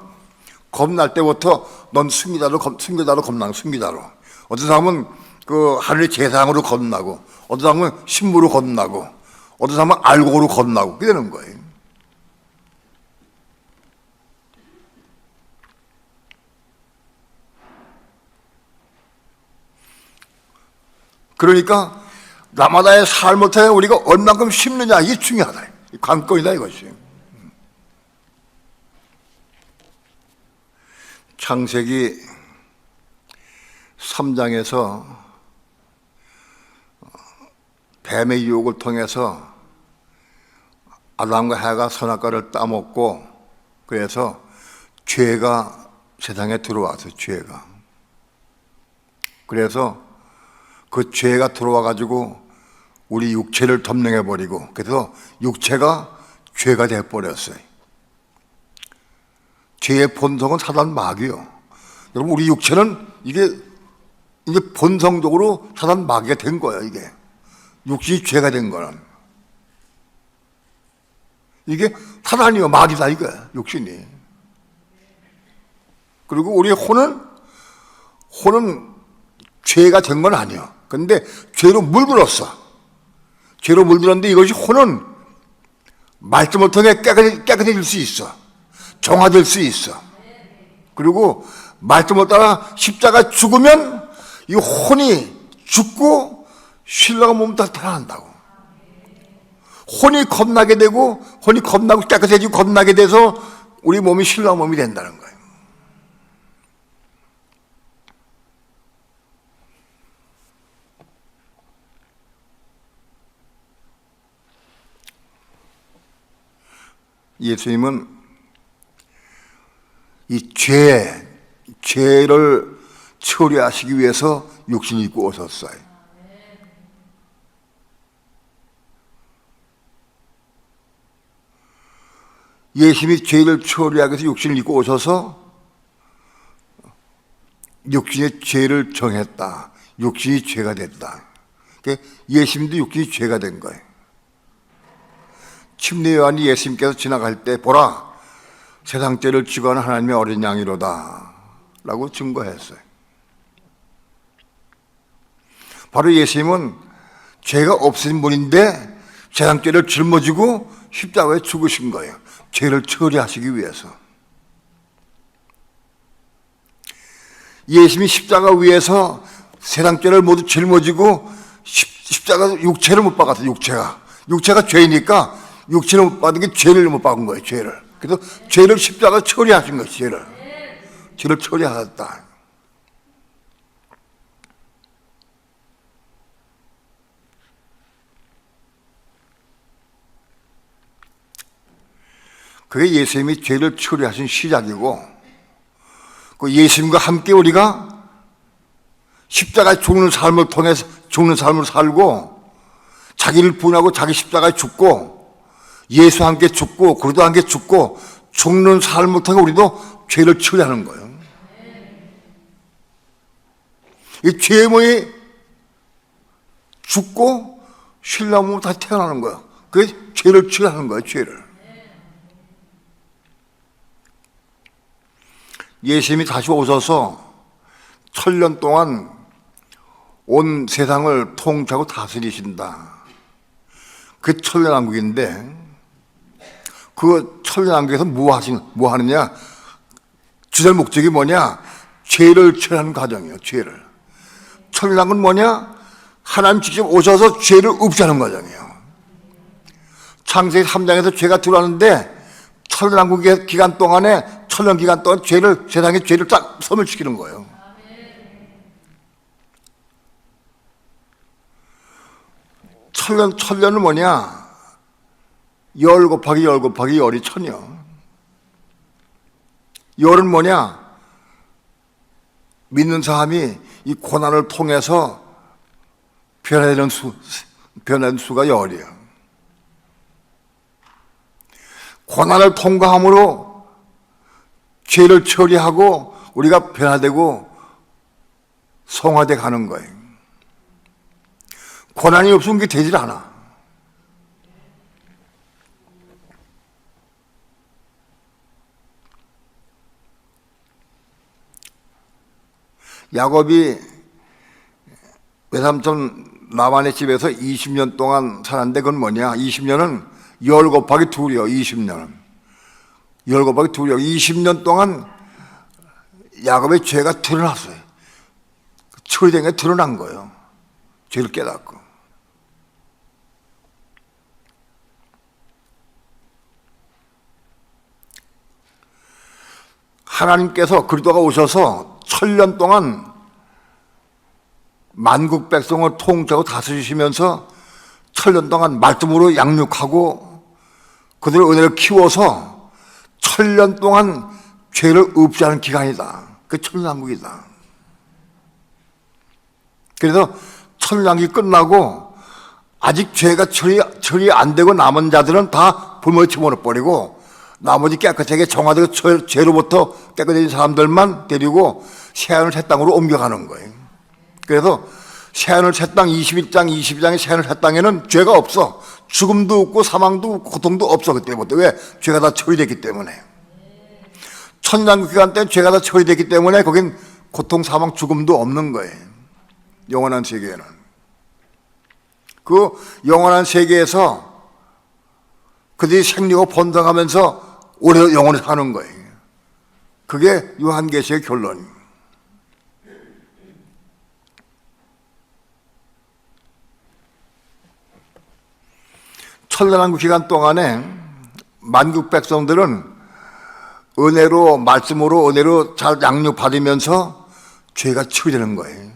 겁날 때부터 넌 승리자로 겁나고 승리자로. 어떤 사람은 그 하늘의 재상으로 겁나고, 어떤 사람은 신부로 겁나고, 어떤 사람은 알곡으로 겁나고, 그게 되는 거예요. 그러니까 나마다의 삶을 통해 우리가 얼만큼 심느냐 이게 중요하다. 관건이다 이것이. 창세기 3장에서 뱀의 유혹을 통해서 아담과 해가 선악과를 따먹고 그래서 죄가 세상에 들어와서 죄가. 그래서 그 죄가 들어와 가지고 우리 육체를 점령해 버리고 그래서 육체가 죄가 돼 버렸어요. 죄의 본성은 사단 마귀요. 여러분 우리 육체는 이게 본성적으로 사단 마귀가 된 거예요. 이게 육신이 죄가 된 거는 이게 사단이요 마귀다 이거야 육신이. 그리고 우리 혼은 죄가 된 건 아니요. 그런데 죄로 물들었어. 죄로 물들었는데 이것이 혼은 말씀을 통해 깨끗해질 수 있어. 정화될 수 있어. 그리고 말씀을 따라 십자가 죽으면 이 혼이 죽고 신랑의 몸 다 살아난다고. 혼이 겁나게 되고, 혼이 겁나고 깨끗해지고 겁나게 돼서 우리 몸이 신랑 몸이 된다는 거예요. 예수님은 이 죄를 처리하시기 위해서 육신을 입고 오셨어요. 예수님이 죄를 처리하기 위해서 육신을 입고 오셔서 육신의 죄를 정했다. 육신이 죄가 됐다. 예수님도 육신이 죄가 된 거예요. 침례 요한이 예수님께서 지나갈 때 보라 세상 죄를 지고 하는 하나님의 어린 양이로다 라고 증거했어요. 바로 예수님은 죄가 없으신 분인데 세상 죄를 짊어지고 십자가에 죽으신 거예요. 죄를 처리하시기 위해서. 예수님이 십자가 위에서 세상 죄를 모두 짊어지고 십자가 육체를 못 박았어요. 육체가 죄이니까 육체를 못 받은 게 죄를 못 박은 거예요. 죄를. 그래서 죄를 십자가 처리하신 거예요. 죄를 처리하셨다. 그게 예수님이 죄를 처리하신 시작이고, 그 예수님과 함께 우리가 십자가에 죽는 삶을 통해서 죽는 삶을 살고, 자기를 분하고 자기 십자가에 죽고, 예수와 함께 죽고, 그리스도와 함께 죽고, 죽는 삶을 통해 우리도 죄를 처리하는 거예요. 이 죄의 몸이 죽고, 신랑 몸으로 다시 태어나는 거예요. 그게 죄를 처리하는 거예요, 죄를. 예수님이 다시 오셔서 1000년 동안 온 세상을 통치하고 다스리신다. 그게 천년왕국인데 그 천년왕국에서 뭐 하느냐? 주될 목적이 뭐냐? 죄를 처리하는 과정이에요. 죄를. 천년왕국은 뭐냐? 하나님 직접 오셔서 죄를 없애는 과정이에요. 창세기 3장에서 죄가 들어왔는데 천년왕국의 기간 동안에 천년 기간 동안 세상에 죄를 딱 소멸시키는 거예요. 천년은 뭐냐? 열 곱하기 열 곱하기 열이 천이요. 열은 뭐냐? 믿는 사람이 이 고난을 통해서 변화되는 수가 열이에요. 고난을 통과함으로 죄를 처리하고 우리가 변화되고 성화돼 가는 거예요. 고난이 없으면 그게 되질 않아. 야곱이 외삼촌 라반의 집에서 20년 동안 살았는데 그건 뭐냐? 20년은 열 곱하기 둘이요. 20년은 열 곱하기 둘이요. 20년 동안 야곱의 죄가 드러났어요. 처리된 게 드러난 거예요. 죄를 깨닫고. 하나님께서 그리스도가 오셔서 1000년 동안 만국 백성을 통치하고 다스리시면서 1000년 동안 말씀으로 양육하고 그들의 은혜를 키워서 1000년 동안 죄를 없이 하는 기간이다. 그게 천년왕국이다. 그래서 천년왕국이 끝나고 아직 죄가 처리 안 되고 남은 자들은 다 불모에 집어넣어버리고 나머지 깨끗하게 정화되고 죄로부터 깨끗해진 사람들만 데리고 새하늘 새 땅으로 옮겨가는 거예요. 그래서 새하늘 새 땅 21장 22장의 새하늘 새 땅에는 죄가 없어. 죽음도 없고 사망도 없고 고통도 없어. 그때부터. 왜? 죄가 다 처리됐기 때문에. 천년왕국 기간 때 죄가 다 처리됐기 때문에 거긴 고통 사망 죽음도 없는 거예요. 영원한 세계에는. 그 영원한 세계에서 그들이 생리고 번성하면서 오래 영원히 사는 거예요. 그게 요한계시의 결론입니다. 천년왕국 기간 동안에 만국 백성들은 은혜로, 말씀으로, 은혜로 잘 양육받으면서 죄가 처리되는 거예요.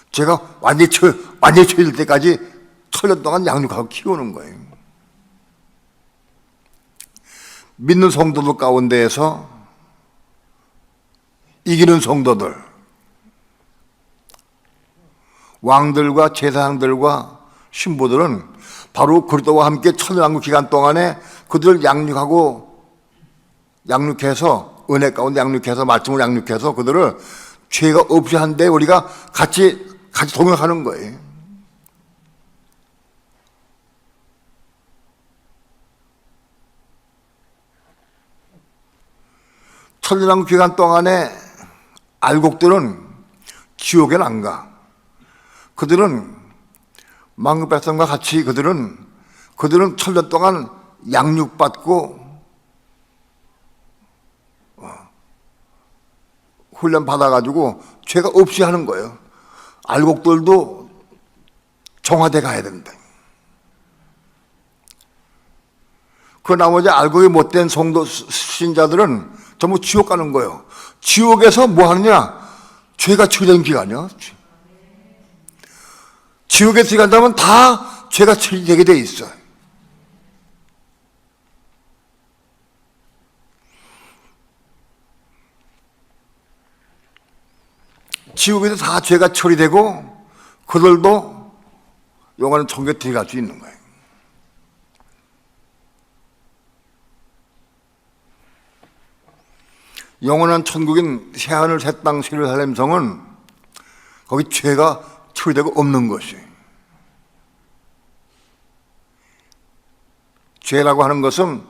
죄가 완전히 처리될 때까지 천년 동안 양육하고 키우는 거예요. 믿는 성도들 가운데에서 이기는 성도들, 왕들과 제사장들과 신부들은 바로 그리스도와 함께 천년왕국 기간 동안에 그들을 양육해서 은혜 가운데 양육해서 말씀을 양육해서 그들을 죄가 없이 한데 우리가 같이 동행하는 거예요. 천년왕국 기간 동안에 알곡들은 지옥에는 안 가. 그들은 만국 백성과 같이 그들은 천년 동안 양육받고 훈련 받아가지고 죄가 없이 하는 거예요. 알곡들도 정화돼 가야 된다. 그 나머지 알곡이 못된 성도 신자들은 전부 지옥 가는 거예요. 지옥에서 뭐 하느냐? 죄가 처리되는 기간이요. 지옥에 들어간다면 다 죄가 처리되게 돼 있어요. 지옥에서 다 죄가 처리되고 그들도 영원한 천국에 들어갈 수 있는 거예요. 영원한 천국인 새하늘 새 땅 예루살렘 성은 거기 죄가 처리되고 없는 것이. 죄라고 하는 것은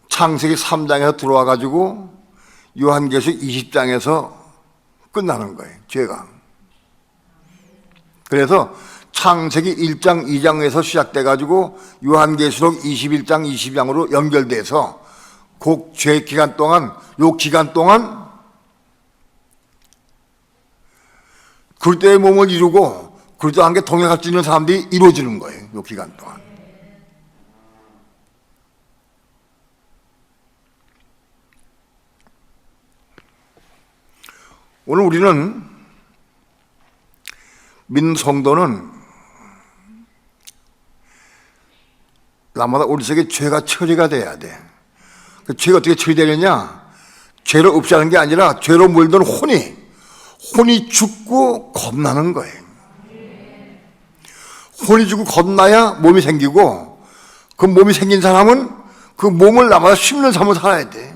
창세기 3장에서 들어와 가지고 요한계시록 20장에서 끝나는 거예요. 죄가. 그래서 창세기 1장 2장에서 시작돼 가지고 요한계시록 21장 22장으로 연결돼서 그 죄 기간 동안, 요 기간 동안 그리스도의 몸을 이루고 그리스도와 함께 동행할 수 있는 사람들이 이루어지는 거예요. 요 기간 동안. 오늘 우리는 믿는 성도는 날마다 우리 속에 죄가 처리가 돼야 돼. 그 죄가 어떻게 처리되느냐? 죄를 없이 하는 게 아니라 죄로 물든 혼이 죽고 겁나는 거예요. 혼이 죽고 겁나야 몸이 생기고 그 몸이 생긴 사람은 그 몸을 날마다 심는 삶을 살아야 돼.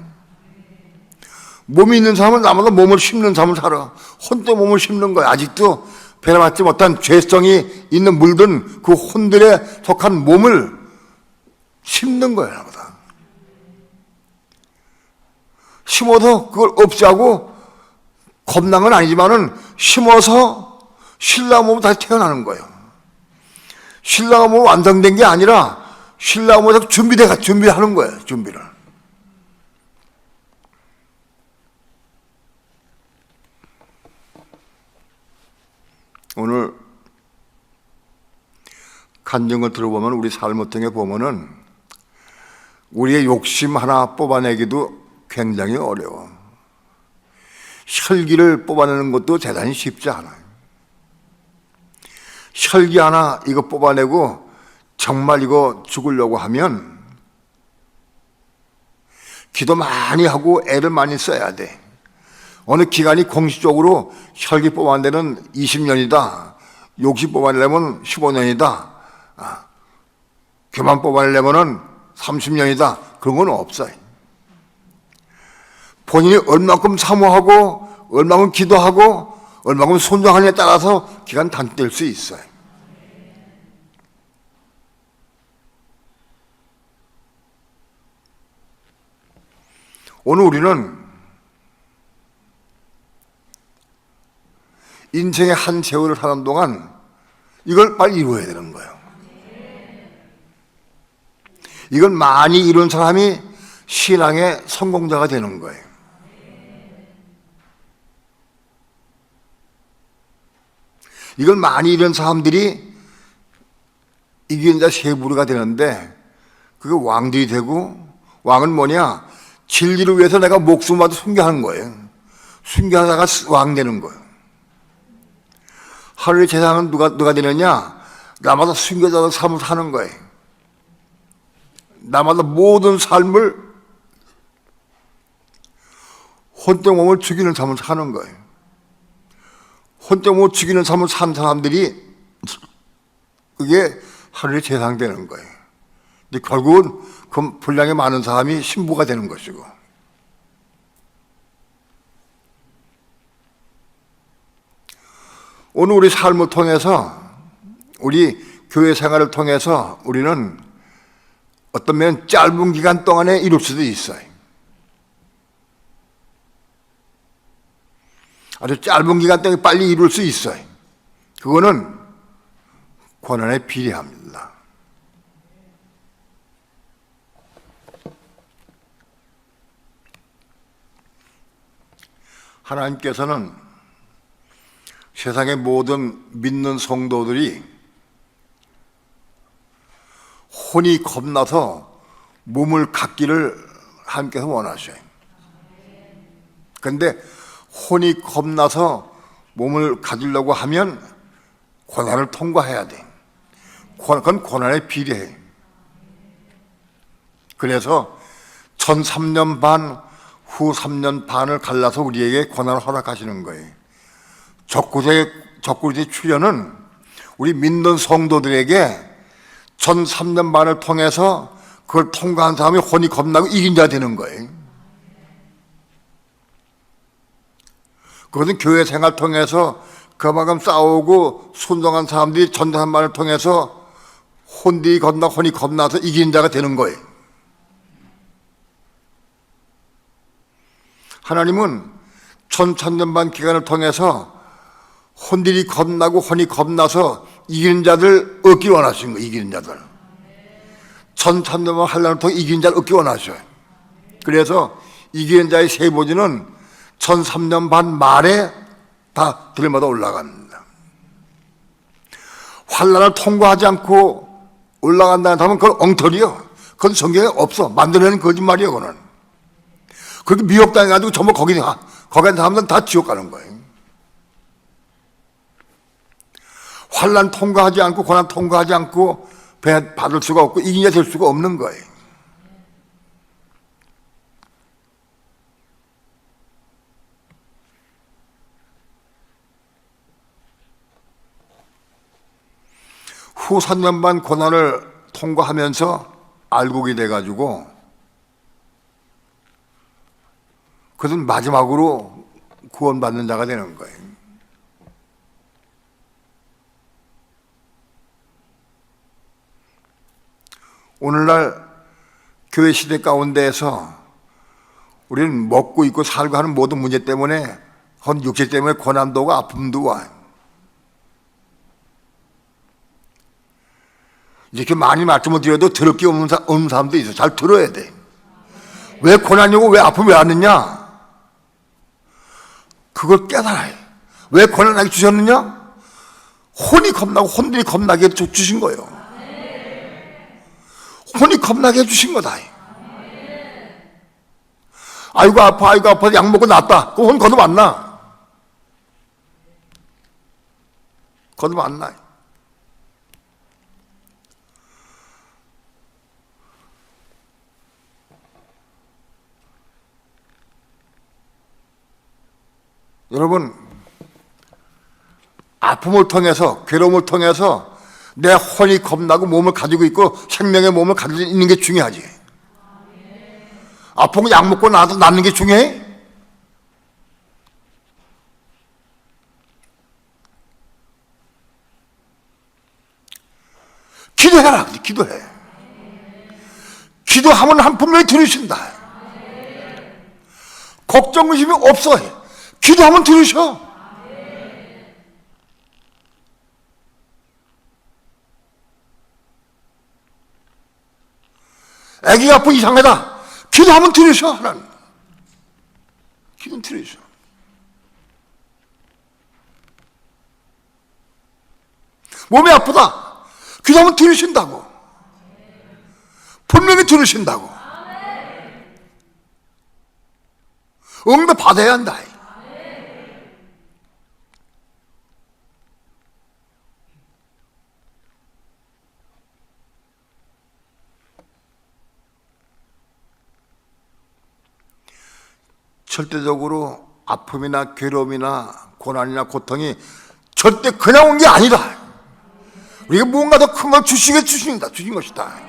몸이 있는 사람은 날마다 몸을 심는 삶을 살아. 혼도 몸을 심는 거야. 아직도 변화받지 못한 죄성이 있는 물든 그 혼들에 속한 몸을 심는 거야. 날마다. 심어서 그걸 없애고 겁난 건 아니지만은 심어서 신라 몸으로 다시 태어나는 거예요. 신라가 몸 완성된 게 아니라 신라 몸에서 준비하는 거예요. 준비를. 오늘 간증을 들어보면 우리 삶을 통해 보면은 우리의 욕심 하나 뽑아내기도 굉장히 어려워. 혈기를 뽑아내는 것도 대단히 쉽지 않아요. 혈기 하나 이거 뽑아내고 정말 이거 죽으려고 하면 기도 많이 하고 애를 많이 써야 돼. 어느 기간이 공식적으로 혈기 뽑아내는 20년이다. 욕심 뽑아내려면 15년이다. 교만 뽑아내려면 30년이다. 그런 건 없어요. 본인이 얼마큼 사모하고 얼마큼 기도하고 얼마큼 순종하느냐에 따라서 기간 단축될 수 있어요. 오늘 우리는 인생의 한 세월을 사는 동안 이걸 빨리 이루어야 되는 거예요. 이걸 많이 이룬 사람이 신앙의 성공자가 되는 거예요. 이걸 많이 이룬 사람들이 이기는 자 세 부류가 되는데 그게 왕들이 되고, 왕은 뭐냐? 진리를 위해서 내가 목숨마저 순교하는 거예요. 순교하다가 왕 되는 거예요. 하늘의 재상은 누가 되느냐? 나마다 순교자의 삶을 사는 거예요. 나마다 모든 삶을 혼적 몸을 죽이는 삶을 사는 거예요. 혼적 몸을 죽이는 삶을 산 사람들이 그게 하늘의 재상 되는 거예요. 근데 결국은 그 분량이 많은 사람이 신부가 되는 것이고, 오늘 우리 삶을 통해서, 우리 교회 생활을 통해서 우리는 어떤面짧은 기간 동안에 이룰 수도 있어요. 아주 짧은 기간 동안에 빨리 이룰 수 있어요. 그거는 고난에 비례합니다. 하나님께서는 세상의 모든 믿는 성도들이 혼이 겁나서 몸을 갖기를 하나님께서 원하셔요. 그런데 혼이 겁나서 몸을 가지려고 하면 고난을 통과해야 돼. 그건 고난에 비례해. 그래서 전 3년 반, 후 3년 반을 갈라서 우리에게 고난을 허락하시는 거예요. 적그리스도의 출현은 우리 믿는 성도들에게 전 3년 반을 통해서 그걸 통과한 사람이 혼이 겁나고 이긴 자 되는 거예요. 그것은 교회 생활 통해서 그만큼 싸우고 순종한 사람들이 전 3년 반을 통해서 혼이 겁나서 이긴 자가 되는 거예요. 하나님은 1000년 반 기간을 통해서 혼들이 혼이 겁나서 이기는 자들 얻기 원하시는 거예요. 이기는 자들. 1000년 반 환란을 통해 이기는 자를 얻기 원하셔요. 그래서 이기는 자의 세보지는 1003년 반 말에 다 들마다 올라갑니다. 환란을 통과하지 않고 올라간다는 사람은 그건 엉터리요. 그건 성경에 없어. 만들어내는 거짓말이에요. 그거는. 그렇게 미혹당해가지고 전부 거기 있는 사람들은 다 지옥 가는 거예요. 환란 통과하지 않고 고난 통과하지 않고 받을 수가 없고 이긴 자 될 수가 없는 거예요. 후 3년 반 고난을 통과하면서 알곡이 돼가지고 그것은 마지막으로 구원받는 자가 되는 거예요. 오늘날 교회 시대 가운데에서 우리는 먹고 입고 살고 하는 모든 문제 때문에 육체 때문에 고난도 와 아픔도 와요. 이렇게 많이 말씀을 드려도 들을 게 없는 사람도 있어. 잘 들어야 돼. 왜 고난이고 왜 아픔이 왔느냐? 그걸 깨달아요. 왜 고난하게 주셨느냐? 혼이 겁나고 혼들이 겁나게 주신 거예요. 혼이 겁나게 해주신 거다. 아이고 아파 약 먹고 낫다. 그 혼 거듭 안 나. 거듭 안 나. 여러분, 아픔을 통해서, 괴로움을 통해서 내 혼이 겁나고 몸을 가지고 있고 생명의 몸을 가지고 있는 게 중요하지. 아프고 약 먹고 나도 낫는 게 중요해? 기도해라. 기도해. 기도하면 한 분명히 들으신다. 걱정 의심이 없어. 기도하면 들으셔. 애기가 아프 이상하다. 기도하면 들으셔. 하나님. 기도는 들으셔. 몸이 아프다. 기도하면 들으신다고. 분명히 들으신다고. 응답 받아야 한다. 절대적으로 아픔이나 괴로움이나 고난이나 고통이 절대 그냥 온 게 아니다. 우리가 무언가 더 큰 걸 주신 것이다.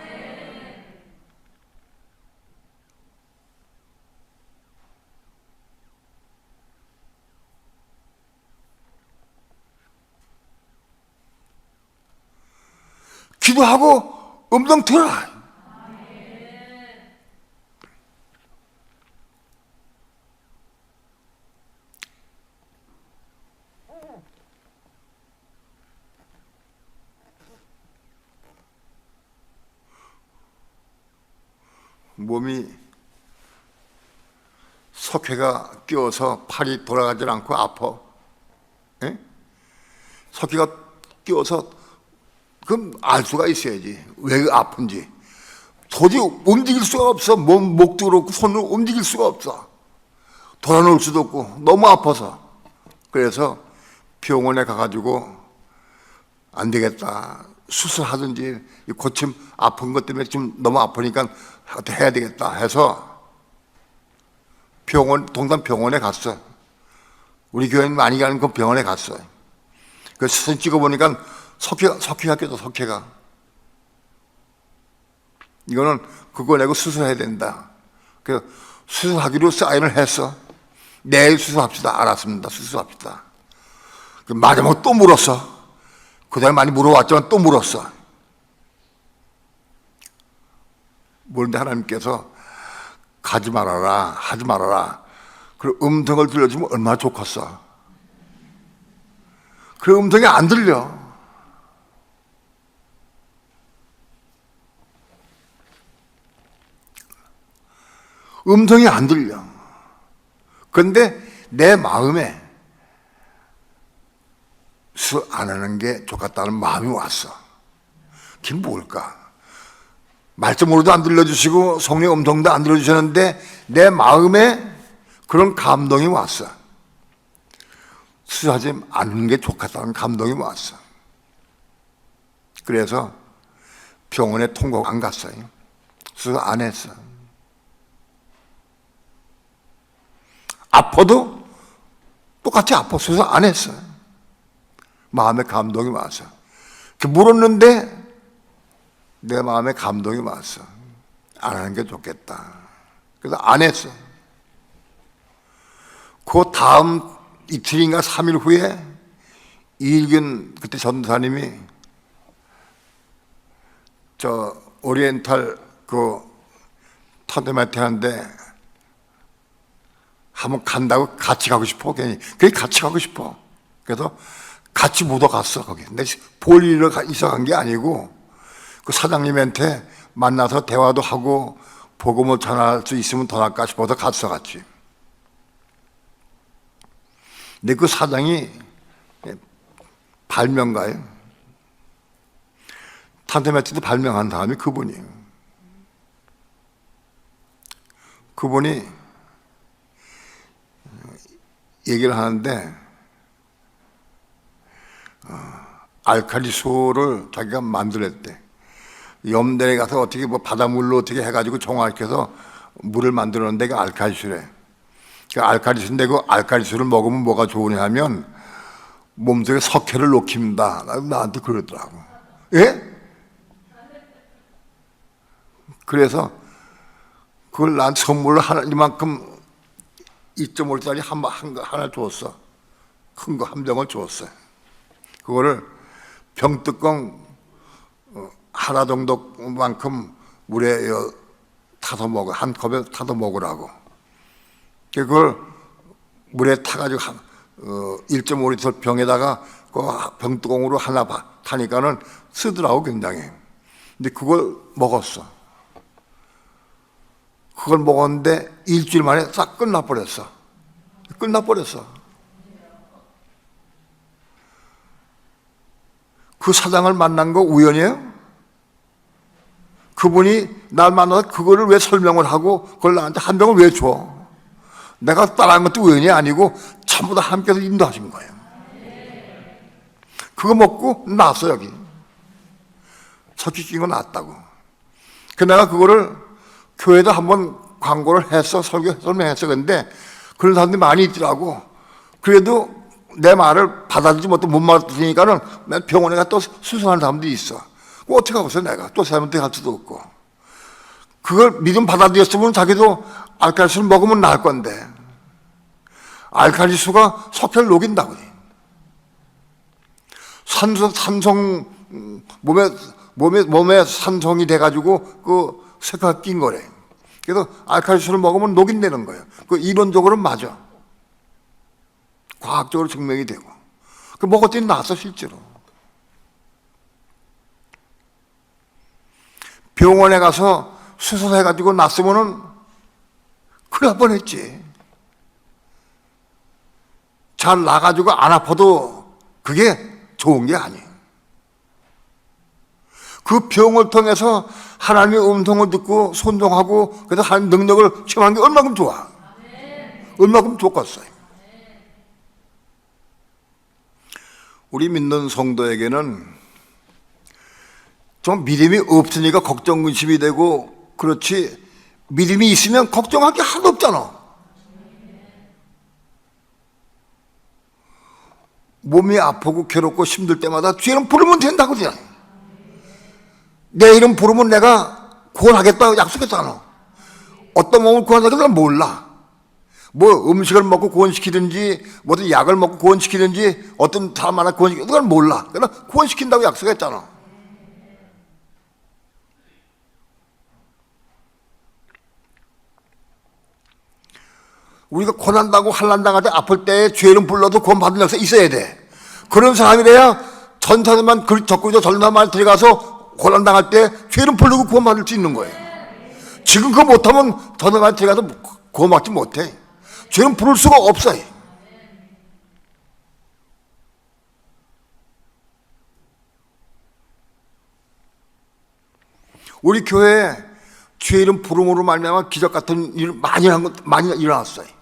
기도하고 음성 들어라. 몸이 석회가 끼어서 팔이 돌아가질 않고 아파. 에? 석회가 끼어서 그럼 알 수가 있어야지. 왜 아픈지. 도저히 움직일 수가 없어. 목도 그렇고 손으로 움직일 수가 없어. 돌아놓을 수도 없고 너무 아파서. 그래서 병원에 가가지고 안 되겠다. 수술하든지 고침 아픈 것 때문에 좀 너무 아프니까 해야 되겠다 해서 동산 병원에 갔어. 우리 교회는 많이 가는 그 병원에 갔어. 그 사진 찍어보니까 석회가 껴서 석회가. 이거는 그거 내고 수술해야 된다. 그 수술하기로 사인을 했어. 내일 수술합시다. 알았습니다. 수술합시다. 그 마지막으로 또 물었어. 그 다음에 많이 물어왔지만 또 물었어. 그런데 하나님께서 가지 말아라, 하지 말아라. 그리고 음성을 들려주면 얼마나 좋겠어. 그 음성이 안 들려. 음성이 안 들려. 그런데 내 마음에 수술 안 하는 게 좋겠다는 마음이 왔어. 그게 뭘까? 말씀으로도 안 들려주시고 성령 음성도 안 들려주셨는데 내 마음에 그런 감동이 왔어. 수술하지 않는 게 좋겠다는 감동이 왔어. 그래서 병원에 통보 안 갔어요. 수술 안 했어. 아파도 똑같이 아파. 수술 안 했어. 마음에 감동이 왔어. 물었는데 내 마음에 감동이 왔어. 안 하는 게 좋겠다. 그래서 안 했어. 그 다음 이틀인가 3일 후에 이일균 그때 전도사님이 저 오리엔탈 그 터데마트 하는데 한번 간다고 같이 가고 싶어. 괜히 같이 가고 싶어. 그래서 같이 묻어갔어 거기. 근데 볼 일로 있어 간 게 아니고 그 사장님한테 만나서 대화도 하고 복음을 전할 수 있으면 더 낫까 싶어서 갔어 같이. 근데 그 사장이 발명가예요. 탄테마티도 발명한 다음에 그분이 얘기를 하는데 알칼리수를 자기가 만들었대. 염전에 가서 어떻게 뭐 바닷물로 어떻게 해가지고 정화시켜서 물을 만들었는데 그 알칼리수래. 그 알칼리수인데 그 알칼리수를 먹으면 뭐가 좋으냐 하면 몸속에 석회를 녹힙니다. 나한테 그러더라고. 예? 그래서 그걸 난 선물로 이만큼 2.5짜리 하나 줬어. 큰 거 한 병을 줬어. 그거를 병뚜껑 하나 정도만큼 물에 타서 먹어. 한 컵에 타서 먹으라고. 그걸 물에 타가지고 1.5리터 병에다가 그 병뚜껑으로 하나 타니까는 쓰더라고 굉장히. 근데 그걸 먹었어. 그걸 먹었는데 일주일 만에 싹 끝나버렸어. 그 사장을 만난 거 우연이에요? 그분이 날 만나서 그거를 왜 설명을 하고 그걸 나한테 한 병을 왜 줘? 내가 따라한 것도 우연이 아니고 전부 다 함께서 인도하신 거예요. 그거 먹고 나왔어 여기. 석기 낀 거 나왔다고. 그 내가 그거를 교회에다 한번 광고를 했어. 설명했어. 근데 그런 사람들이 많이 있더라고. 그래도 내 말을 받아들이지 못해 못 받아들이니까는 병원에 가 또 수술하는 사람들이 있어. 어떻게 하겠어 내가. 또 잘못해 갈 수도 없고. 그걸 믿음 받아들였으면 자기도 알칼리수를 먹으면 나을 건데 알칼리수가 석회를 녹인다고. 산성 몸에 산성이 돼가지고 그 석회가 낀 거래. 그래서 알칼리수를 먹으면 녹인다는 거예요. 그 이론적으로는 맞아. 과학적으로 증명이 되고. 그 먹었더니 나았어 실제로. 병원에 가서 수술해가지고 났으면은 큰일 날 뻔했지. 잘 나가지고 안 아파도 그게 좋은 게 아니에요. 그 병을 통해서 하나님의 음성을 듣고 순종하고 그래서 하나님 능력을 체험하는 게 얼마큼 좋아. 얼마큼 좋겠어요. 우리 믿는 성도에게는 좀 믿음이 없으니까 걱정 근심이 되고 그렇지 믿음이 있으면 걱정할 게 하나도 없잖아. 몸이 아프고 괴롭고 힘들 때마다 주의 이름 부르면 된다고 그냥. 내 이름 부르면 내가 구원하겠다고 약속했잖아. 어떤 몸을 구원하겠다는 몰라. 뭐 음식을 먹고 구원시키든지 무슨 약을 먹고 구원시키든지 어떤 사람 하나 구원시키든지 그건 몰라. 그러나 구원시킨다고 약속했잖아. 우리가 고난당하고 환난당할 때 아플 때 죄 이름 불러도 구원받는 역사 있어야 돼. 그런 사람이래야 전사들만 적그리스도 전사만 들어가서 고난당할 때 죄 이름 부르고 구원받을 수 있는 거예요. 지금 그거 못하면 전사만 들어가서 구원받지 못해. 죄 이름 부를 수가 없어요. 우리 교회에 죄 이름 부름으로 말미암아 기적 같은 일 많이 일어났어요.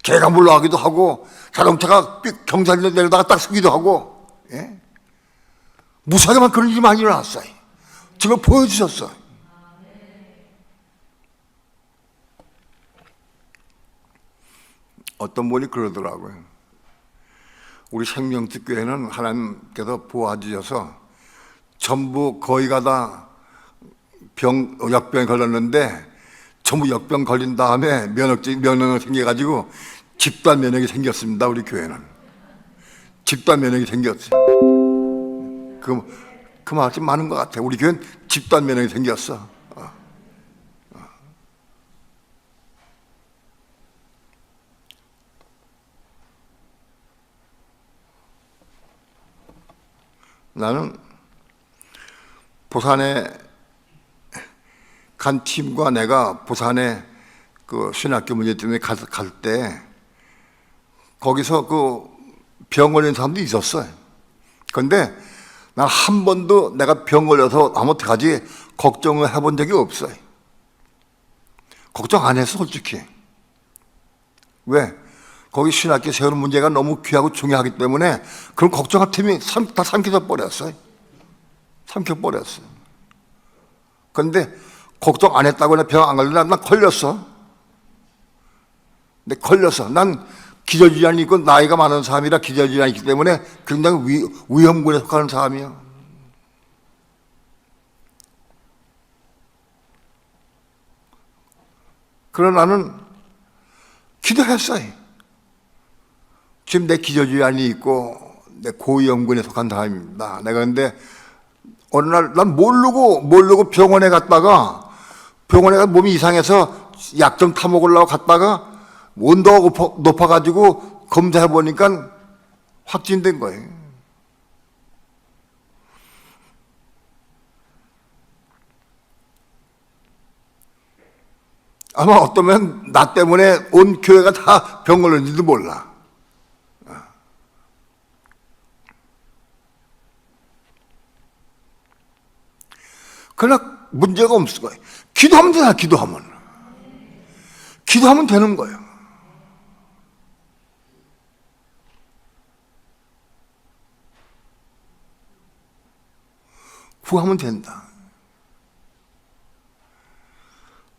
개가 물러가기도 하고 자동차가 경찰에 내려다가 딱 서기도 하고, 예? 무사하게만 그런 일이 많이 일어났어요. 지금 보여주셨어요. 어떤 분이 그러더라고요. 우리 생명특교회는 하나님께서 도와주셔서 전부 거의가 다 역병에 걸렸는데 전부 역병 걸린 다음에 면역이 생겨가지고 집단 면역이 생겼습니다. 우리 교회는 집단 면역이 생겼어요. 그 말이 많은 것 같아요. 우리 교회는 집단 면역이 생겼어. 나는 부산에 간 팀과 내가 부산에 그 신학교 문제 때문에 갈 때 거기서 그 병 걸린 사람도 있었어요. 그런데 난 한 번도 내가 병 걸려서 어떡하지 걱정을 해본 적이 없어요. 걱정 안 했어 솔직히. 왜? 거기 신학교 세우는 문제가 너무 귀하고 중요하기 때문에 그런 걱정할 틈이 다 삼켜져 버렸어요. 삼켜버렸어요. 그런데 걱정 안 했다고 나 병 안 걸렸나? 난 걸렸어. 근데 걸렸어. 난 기저질환이 있고 나이가 많은 사람이라 기저질환이 있기 때문에 굉장히 위험군에 속하는 사람이야. 그러나 나는 기도했어요. 지금 내 기저질환이 있고 내 고위험군에 속한 사람입니다. 내가 근데 어느 날 난 모르고 병원에 갔다가 몸이 이상해서 약 좀 타먹으려고 갔다가 온도가 높아가지고 검사해보니까 확진된 거예요. 아마 어쩌면 나 때문에 온 교회가 다 병 걸렸는지도 몰라. 그러나 문제가 없을 거예요. 기도하면 되나, 기도하면. 기도하면 되는 거예요. 구하면 된다.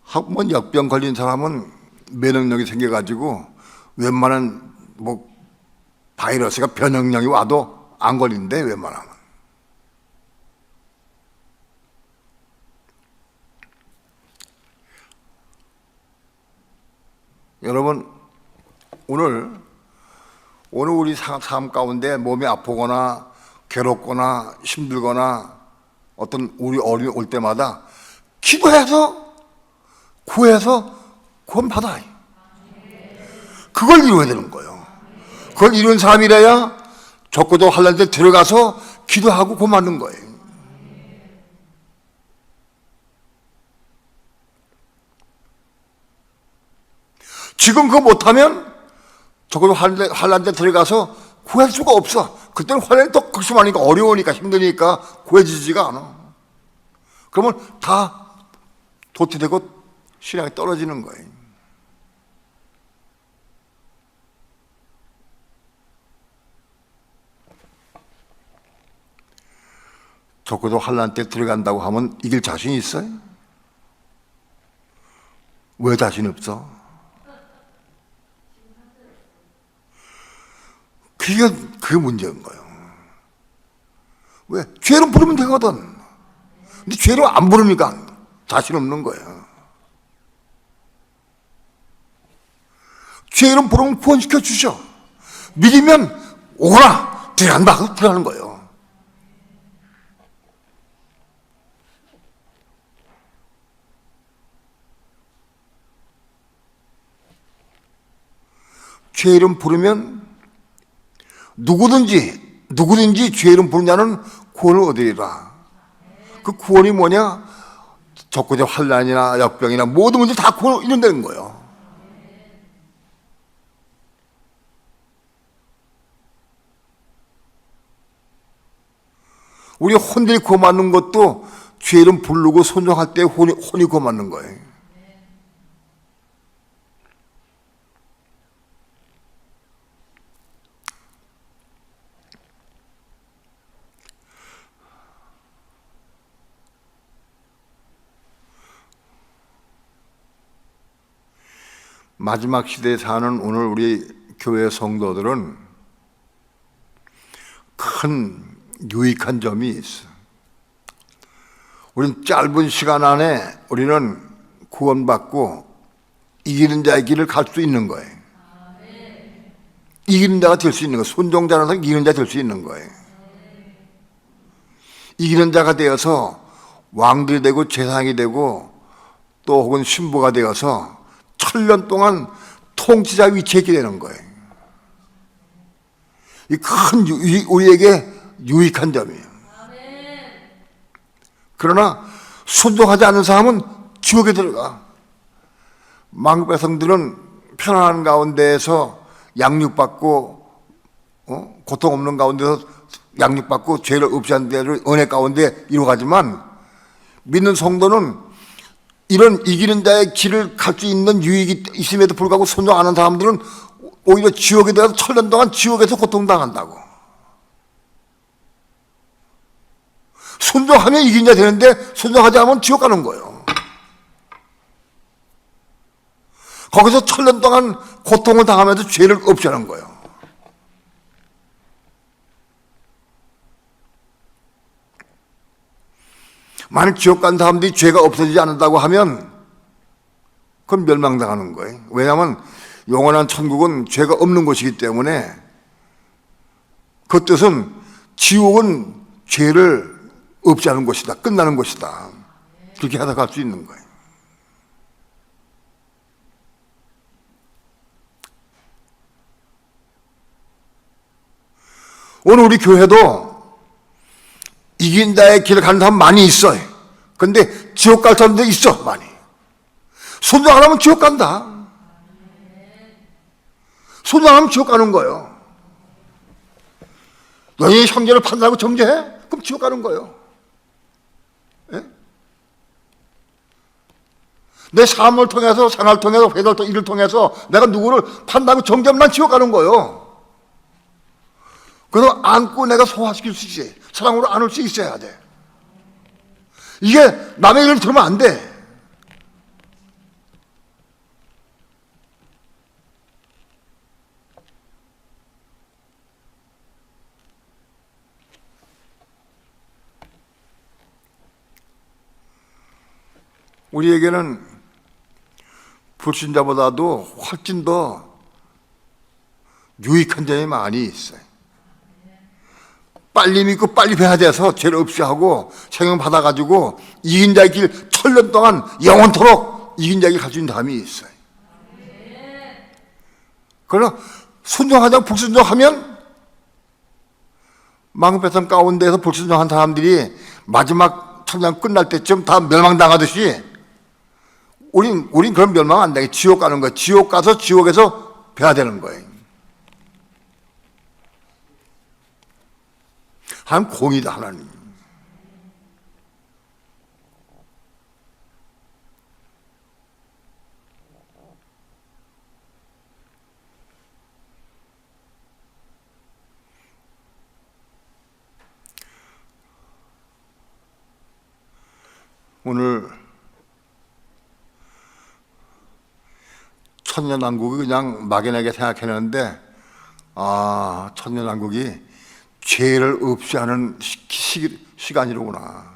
한번 역병 걸린 사람은 면역력이 생겨가지고 웬만한 바이러스가 변형력이 와도 안 걸린대, 웬만하면. 여러분, 오늘 우리 삶 가운데 몸이 아프거나 괴롭거나 힘들거나 어떤 우리 어려움이 올 때마다 기도해서 구해서 구원받아. 그걸 이루어야 되는 거예요. 그걸 이룬 사람이라야 적고도 환난 데 들어가서 기도하고 구원받는 거예요. 지금 그거 못하면 적어도 환난 데 들어가서 구할 수가 없어. 그때는 환난이 또 극심하니까 어려우니까 힘드니까 구해지지가 않아. 그러면 다 도태되고 신앙이 떨어지는 거예요. 적어도 환난 때 들어간다고 하면 이길 자신이 있어요? 왜 자신 없어? 그게 문제인 거예요. 왜? 죄를 부르면 되거든. 근데 죄를 안 부르니까 자신 없는 거예요. 죄 이름 부르면 구원시켜 주셔. 믿으면 오거라 들어간다 들어가는 거예요. 죄 이름 부르면 누구든지 죄 이름 부른 자는 구원을 얻으리라. 그 구원이 뭐냐? 적고적 환난이나 역병이나 모든 문제 다 구원을 이룬다는 거예요. 우리 혼들이 구원받는 것도 죄 이름 부르고 순종할 때 혼이 구원받는 거예요. 마지막 시대에 사는 오늘 우리 교회 성도들은 큰 유익한 점이 있어. 우리는 짧은 시간 안에 우리는 구원받고 이기는 자의 길을 갈 수 있는 거예요. 이기는 자가 될 수 있는 거예요. 순종자라서 이기는 자 될 수 있는 거예요. 이기는 자가 되어서 왕들이 되고 제사장이 되고 또 혹은 신부가 되어서 1000년 동안 통치자 위치에 있게 되는 거예요. 이 큰 우리에게 유익한 점이에요. 그러나 순종하지 않는 사람은 지옥에 들어가. 만국 백성들은 편안한 가운데에서 양육받고 고통 없는 가운데서 양육받고 죄를 없이 하는 데를 은혜 가운데 이루어가지만 믿는 성도는 이런 이기는 자의 길을 갈 수 있는 유익이 있음에도 불구하고 순종 안 하는 사람들은 오히려 지옥에 들어가서 1000년 동안 지옥에서 고통당한다고. 순종하면 이긴 자 되는데 순종하지 않으면 지옥 가는 거예요. 거기서 1000년 동안 고통을 당하면서 죄를 없이 하는 거예요. 만약 지옥 간 사람들이 죄가 없어지지 않는다고 하면 그건 멸망당하는 거예요. 왜냐하면 영원한 천국은 죄가 없는 곳이기 때문에 그 뜻은 지옥은 죄를 없지 않은 곳이다. 끝나는 곳이다. 그렇게 하다 갈 수 있는 거예요. 오늘 우리 교회도 이긴 자의 길을 가는 사람 많이 있어요. 근데 지옥 갈 사람도 있어, 많이. 순종 안 하면 지옥 간다. 순종 안 하면 지옥 가는 거예요. 너희 형제를 판단하고 정죄해? 그럼 지옥 가는 거예요. 예? 내 삶을 통해서, 생활을 통해서, 회사를 통해서, 일을 통해서 내가 누구를 판단하고 정죄하면 지옥 가는 거예요. 그래서 안고 내가 소화시킬 수 있어야 돼. 사랑으로 안을 수 있어야 돼. 이게 남의 일을 들으면 안 돼. 우리에게는 불신자보다도 훨씬 더 유익한 점이 많이 있어요. 빨리 믿고 빨리 배워져서 죄를 없이 하고 생명 받아가지고 이긴 자의 길 1000년 동안 영원토록 이긴 자의 길 갈 수 있는 담이 있어요. 그러나 순종하자고 불순종하면 망배성 가운데에서 불순종한 사람들이 마지막 천년 끝날 때쯤 다 멸망당하듯이 우린 그런 멸망 안 되게 지옥 가는 거예요. 지옥 가서 지옥에서 배야 되는 거예요. 하나님 공의다, 하나님. 오늘 천년왕국이 그냥 막연하게 생각했는데 천년왕국이 죄를 없이 하는 시간이로구나.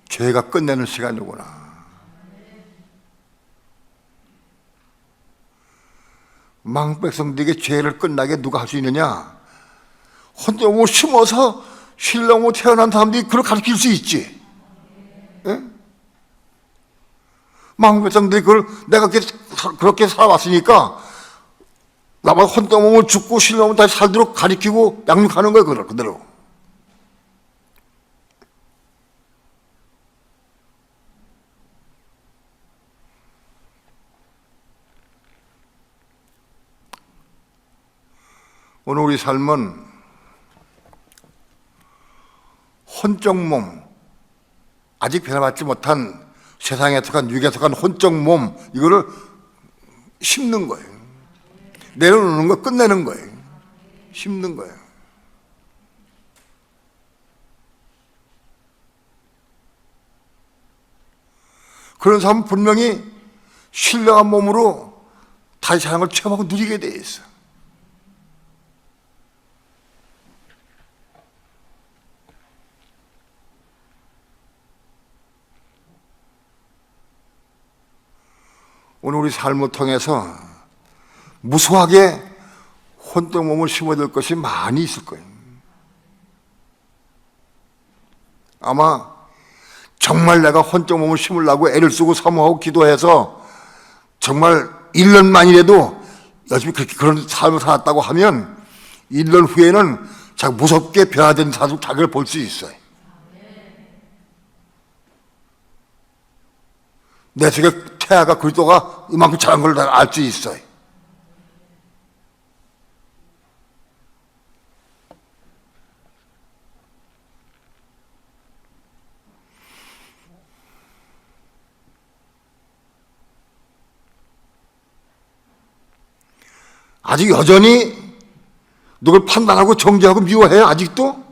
죄가 끝내는 시간이로구나. 망백성들에게 죄를 끝나게 누가 할 수 있느냐? 혼자 뭐 심어서 신령으로 태어난 사람들이 그걸 가르칠 수 있지. 예? 망백성들이 그걸 내가 그렇게 살아왔으니까 나만 혼자 몸을 죽고 신령을 다시 살도록 가르치고 양육하는 거예요, 그대로. 오늘 우리 삶은 혼적 몸, 아직 변화받지 못한 세상에 속한 육에 속한 혼적 몸, 이거를 심는 거예요. 내려놓는 거, 끝내는 거예요. 심는 거예요. 그런 사람은 분명히 신령한 몸으로 다시 사랑을 체험하고 누리게 돼 있어. 오늘 우리 삶을 통해서 무수하게 혼적 몸을 심어야 될 것이 많이 있을 거예요. 아마 정말 내가 혼적 몸을 심으려고 애를 쓰고 사모하고 기도해서 정말 1년만이라도 열심히 그런 삶을 살았다고 하면 1년 후에는 자꾸 무섭게 변화된 자기를 볼 수 있어요. 내 속에 태아가 그리스도가 이만큼 잘한 걸 알 수 있어요. 아직 여전히 누굴 판단하고 정죄하고 미워해요? 아직도?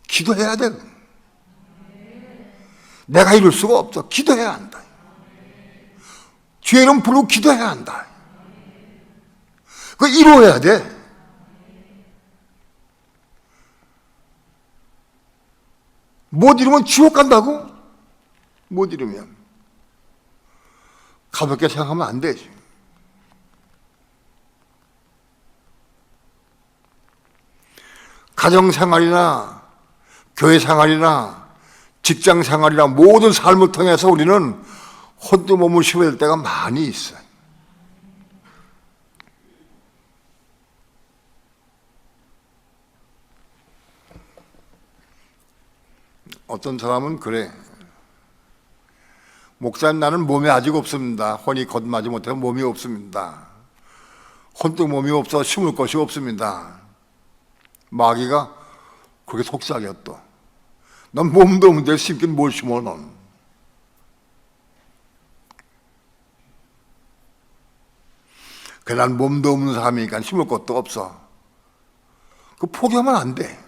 기도해야 돼. 내가 이룰 수가 없어. 기도해야 한다. 죄 이름 부르고 기도해야 한다. 그거 이루어야 돼. 못 이루면 지옥 간다고? 못 이루면. 가볍게 생각하면 안 되지. 가정생활이나 교회생활이나 직장생활이나 모든 삶을 통해서 우리는 혼돈 몸을 심어야 될 때가 많이 있어요. 어떤 사람은 그래. 목사님, 나는 몸이 아직 없습니다. 혼이 거듭나지 못해서 몸이 없습니다. 혼돈 몸이 없어 심을 것이 없습니다. 마귀가 그렇게 속삭였어. 넌 몸도 없는데 심긴 뭘 심어 넌. 난 몸도 없는 사람이니까 심을 것도 없어. 그 포기하면 안 돼.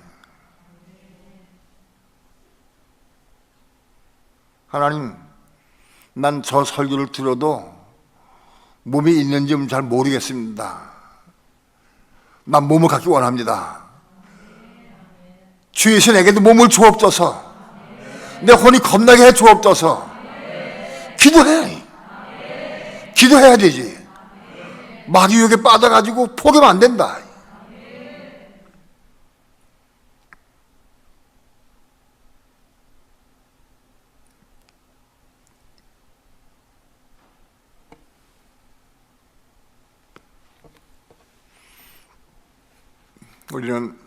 하나님, 난 저 설교를 들어도 몸이 있는지 잘 모르겠습니다. 난 몸을 갖기 원합니다. 주이신 내게도 몸을 주옵소서. 내 혼이 겁나게 해 주옵소서. 기도해. 기도해야 되지. 마귀 유혹에 빠져가지고 포기하면 안 된다. 우리는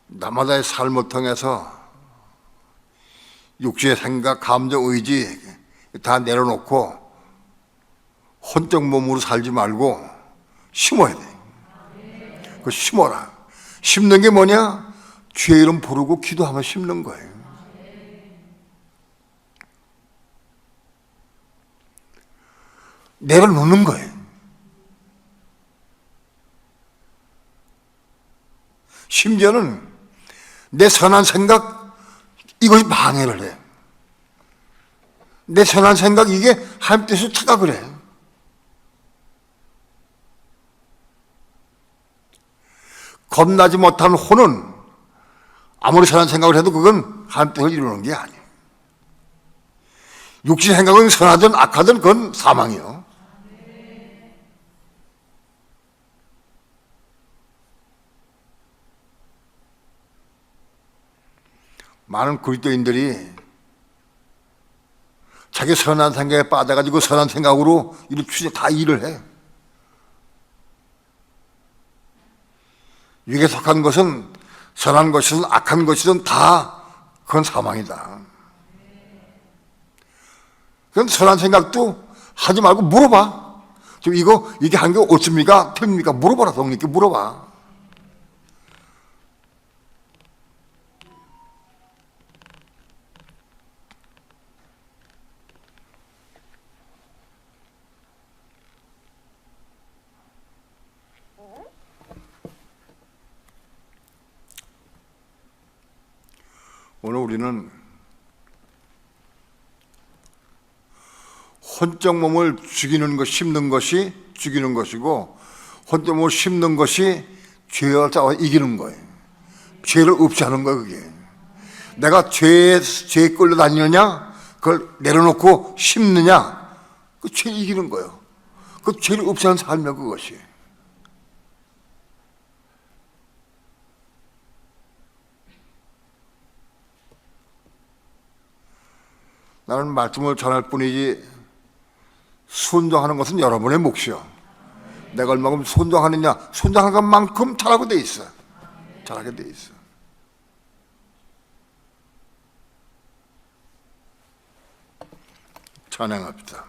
나마다의 삶을 통해서 육체의 생각, 감정, 의지 다 내려놓고 혼적 몸으로 살지 말고 심어야 돼. 그 심어라. 심는 게 뭐냐? 주의 이름 부르고 기도하면 심는 거예요. 내려놓는 거예요. 심지어는 내 선한 생각 이것이 방해를 해. 내 선한 생각 이게 하나님 뜻을 착각을 해. 겁나지 못한 혼은 아무리 선한 생각을 해도 그건 하나님 뜻을 이루는 게 아니에요. 육신 생각은 선하든 악하든 그건 사망이요. 많은 그리스도인들이 자기 선한 생각에 빠져가지고 선한 생각으로 다 일을 해. 육에 속한 것은 선한 것이든 악한 것이든 다 그건 사망이다. 그건 선한 생각도 하지 말고 물어봐. 지금 이게 한 게 옳습니까? 틀립니까? 물어봐라. 성령께 물어봐. 오늘 우리는 혼적 몸을 죽이는 것, 심는 것이 죽이는 것이고, 혼적 몸을 심는 것이 죄와 싸워 이기는 거예요. 죄를 없애하는 거예요, 그게. 내가 죄에 끌려다니느냐, 그걸 내려놓고 심느냐, 그 죄를 이기는 거예요. 그 죄를 없애하는 삶이야, 그것이. 나는 말씀을 전할 뿐이지 순종하는 것은 여러분의 몫이요. 내가 얼마큼 순종하느냐, 순종하는 것만큼 잘하게 돼 있어. 잘하게 돼 있어. 찬양합시다.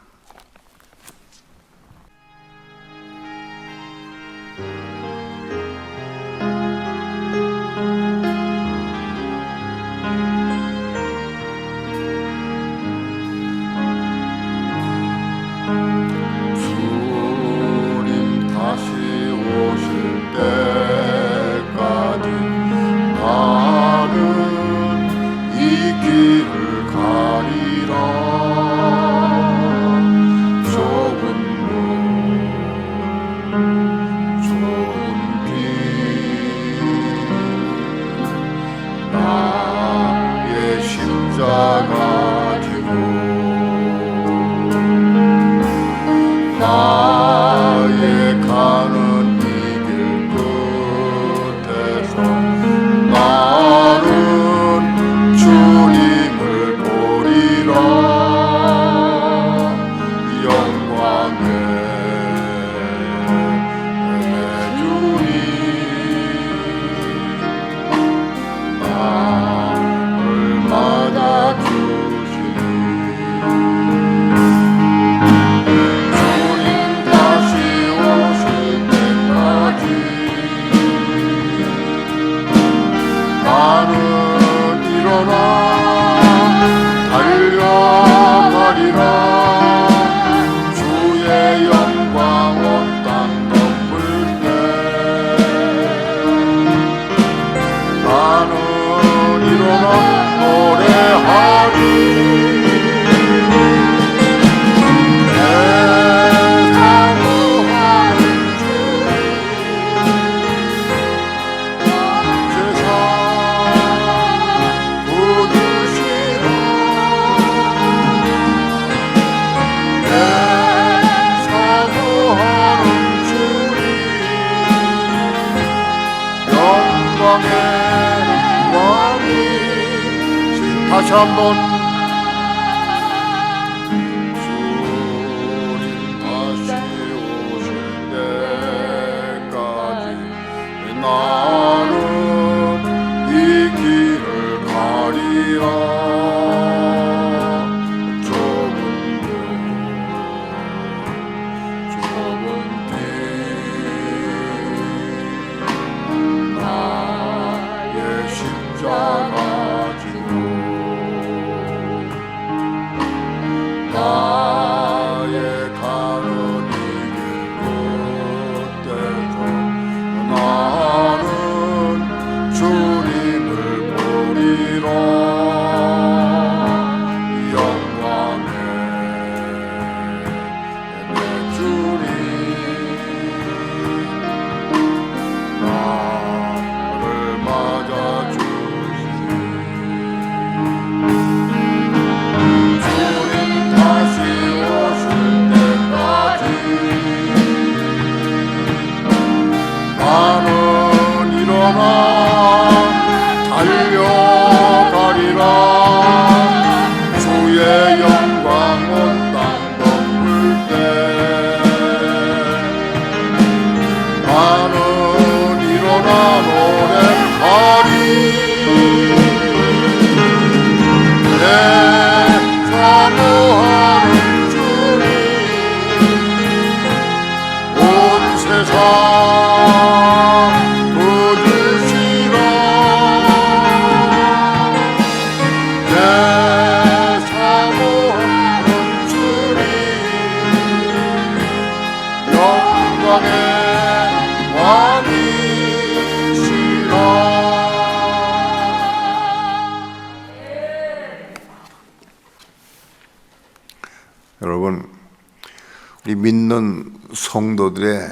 얼마나 주 다시 한번 주님 다시 오실 때까지 나는 이 길을 가리라. 좁은 길 나의 십자가 지고 나의 가는 이 길 끝에서 나는 주님을 보리라. 영광의 내 주님 나를 맞아주시니 주님 다시 오실 때까지 나는 일어나 달려가리라. 주의 영광 온 땅 덮을 때 나는 일어나 노래하리. 내 사모하는 주님 온 세상 보주시라. 내 사모하는 주님 영광의 왕이시라. 여러분, 우리 믿는 성도들의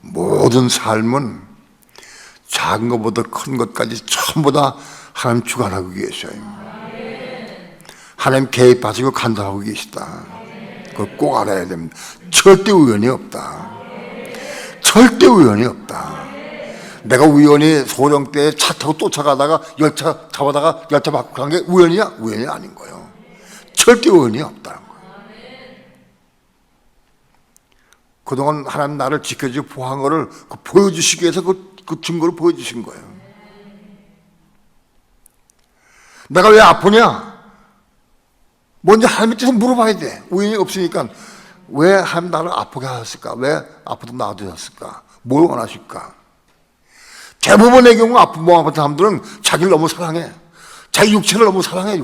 모든 삶은 작은 것보다 큰 것까지 전부 다 하나님 주관하고 계셔요. 하나님 개입하시고 간섭하고 계시다. 그걸 꼭 알아야 됩니다. 절대 우연이 없다. 절대 우연이 없다. 내가 우연히 소령 때 차 타고 쫓아가다가 열차 잡아다가 열차 바꾸고 간 게 우연이야? 우연이 아닌 거예요. 절대 우연이 없다는 거예요. 그동안 하나님 나를 지켜주고 보호한 거를 보여주시기 위해서 그 증거를 보여주신 거예요. 내가 왜 아프냐? 먼저 하나님 뜻을 물어봐야 돼. 우연이 없으니까 왜 하나님 나를 아프게 하셨을까? 왜 아프도록 놔두셨을까? 뭘 원하실까? 대부분의 경우 아픈 사람들은 자기를 너무 사랑해. 자기 육체를 너무 사랑해.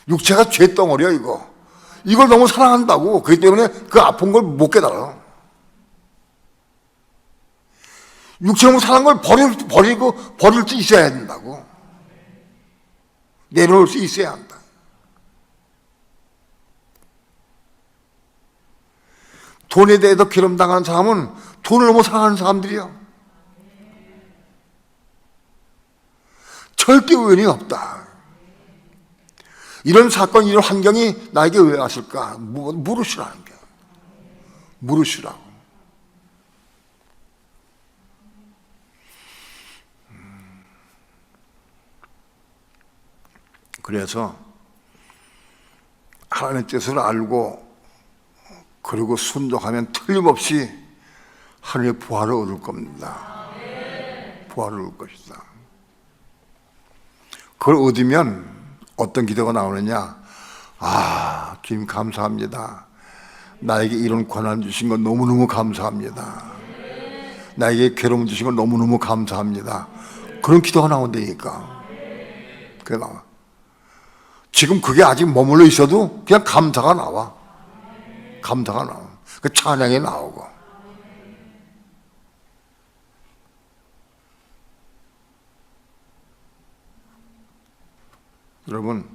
육체가 죄덩어리야 이거. 이걸 너무 사랑한다고. 그렇기 때문에 그 아픈 걸 못 깨달아. 육체 너무 사랑한 걸 버릴 수 있어야 된다고. 내려올 수 있어야 한다. 돈에 대해서 기름당하는 사람은 돈을 너무 사랑하는 사람들이야. 절대 우연이 없다. 이런 사건, 이런 환경이 나에게 왜 왔을까? 물으시라는 거야. 물으시라고. 그래서 하나님의 뜻을 알고 그리고 순종하면 틀림없이 하나님의 부활을 얻을 겁니다. 부활을 얻을 것이다. 그걸 얻으면 어떤 기도가 나오느냐? 아, 주님 감사합니다. 나에게 이런 권한 주신 건 너무너무 감사합니다. 나에게 괴로움 주신 건 너무너무 감사합니다. 그런 기도가 나온다니까. 그게 나와. 지금 그게 아직 머물러 있어도 그냥 감사가 나와. 감사가 나와. 그 찬양이 나오고. 여러분,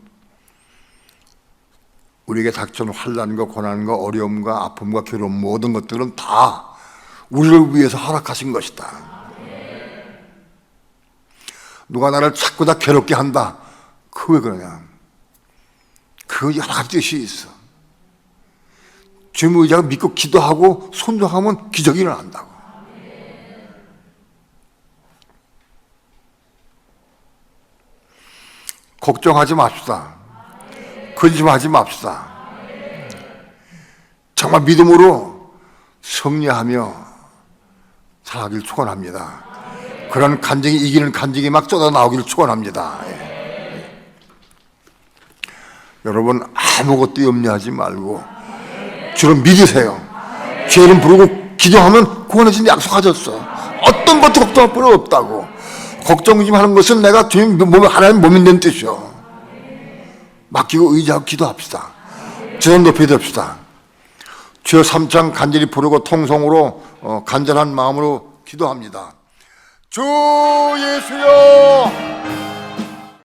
우리에게 닥쳐오는 환난과 고난과 어려움과 아픔과 괴로움 모든 것들은 다 우리를 위해서 허락하신 것이다. 누가 나를 자꾸 다 괴롭게 한다. 그 왜 그러냐? 그 여러 가지 뜻이 있어. 주님의 의지하고 믿고 기도하고 순종하면 기적이 일어난다고. 걱정하지 맙시다. 근심하지 맙시다. 정말 믿음으로 승리하며 살아가길 축원합니다. 그런 간증이, 이기는 간증이 막 쏟아 나오기를 축원합니다. 여러분, 아무것도 염려하지 말고 주를 믿으세요. 죄를 부르고 기도하면 구원해진 약속하셨어. 어떤 것도 걱정할 필요 없다고. 걱정 좀 하는 것은 내가 주님 몸에, 하나님 몸 있는 뜻이요. 맡기고 의지하고 기도합시다. 주님 높이 듭시다. 주여 3장 간절히 부르고 통성으로 간절한 마음으로 기도합니다. 주 예수여,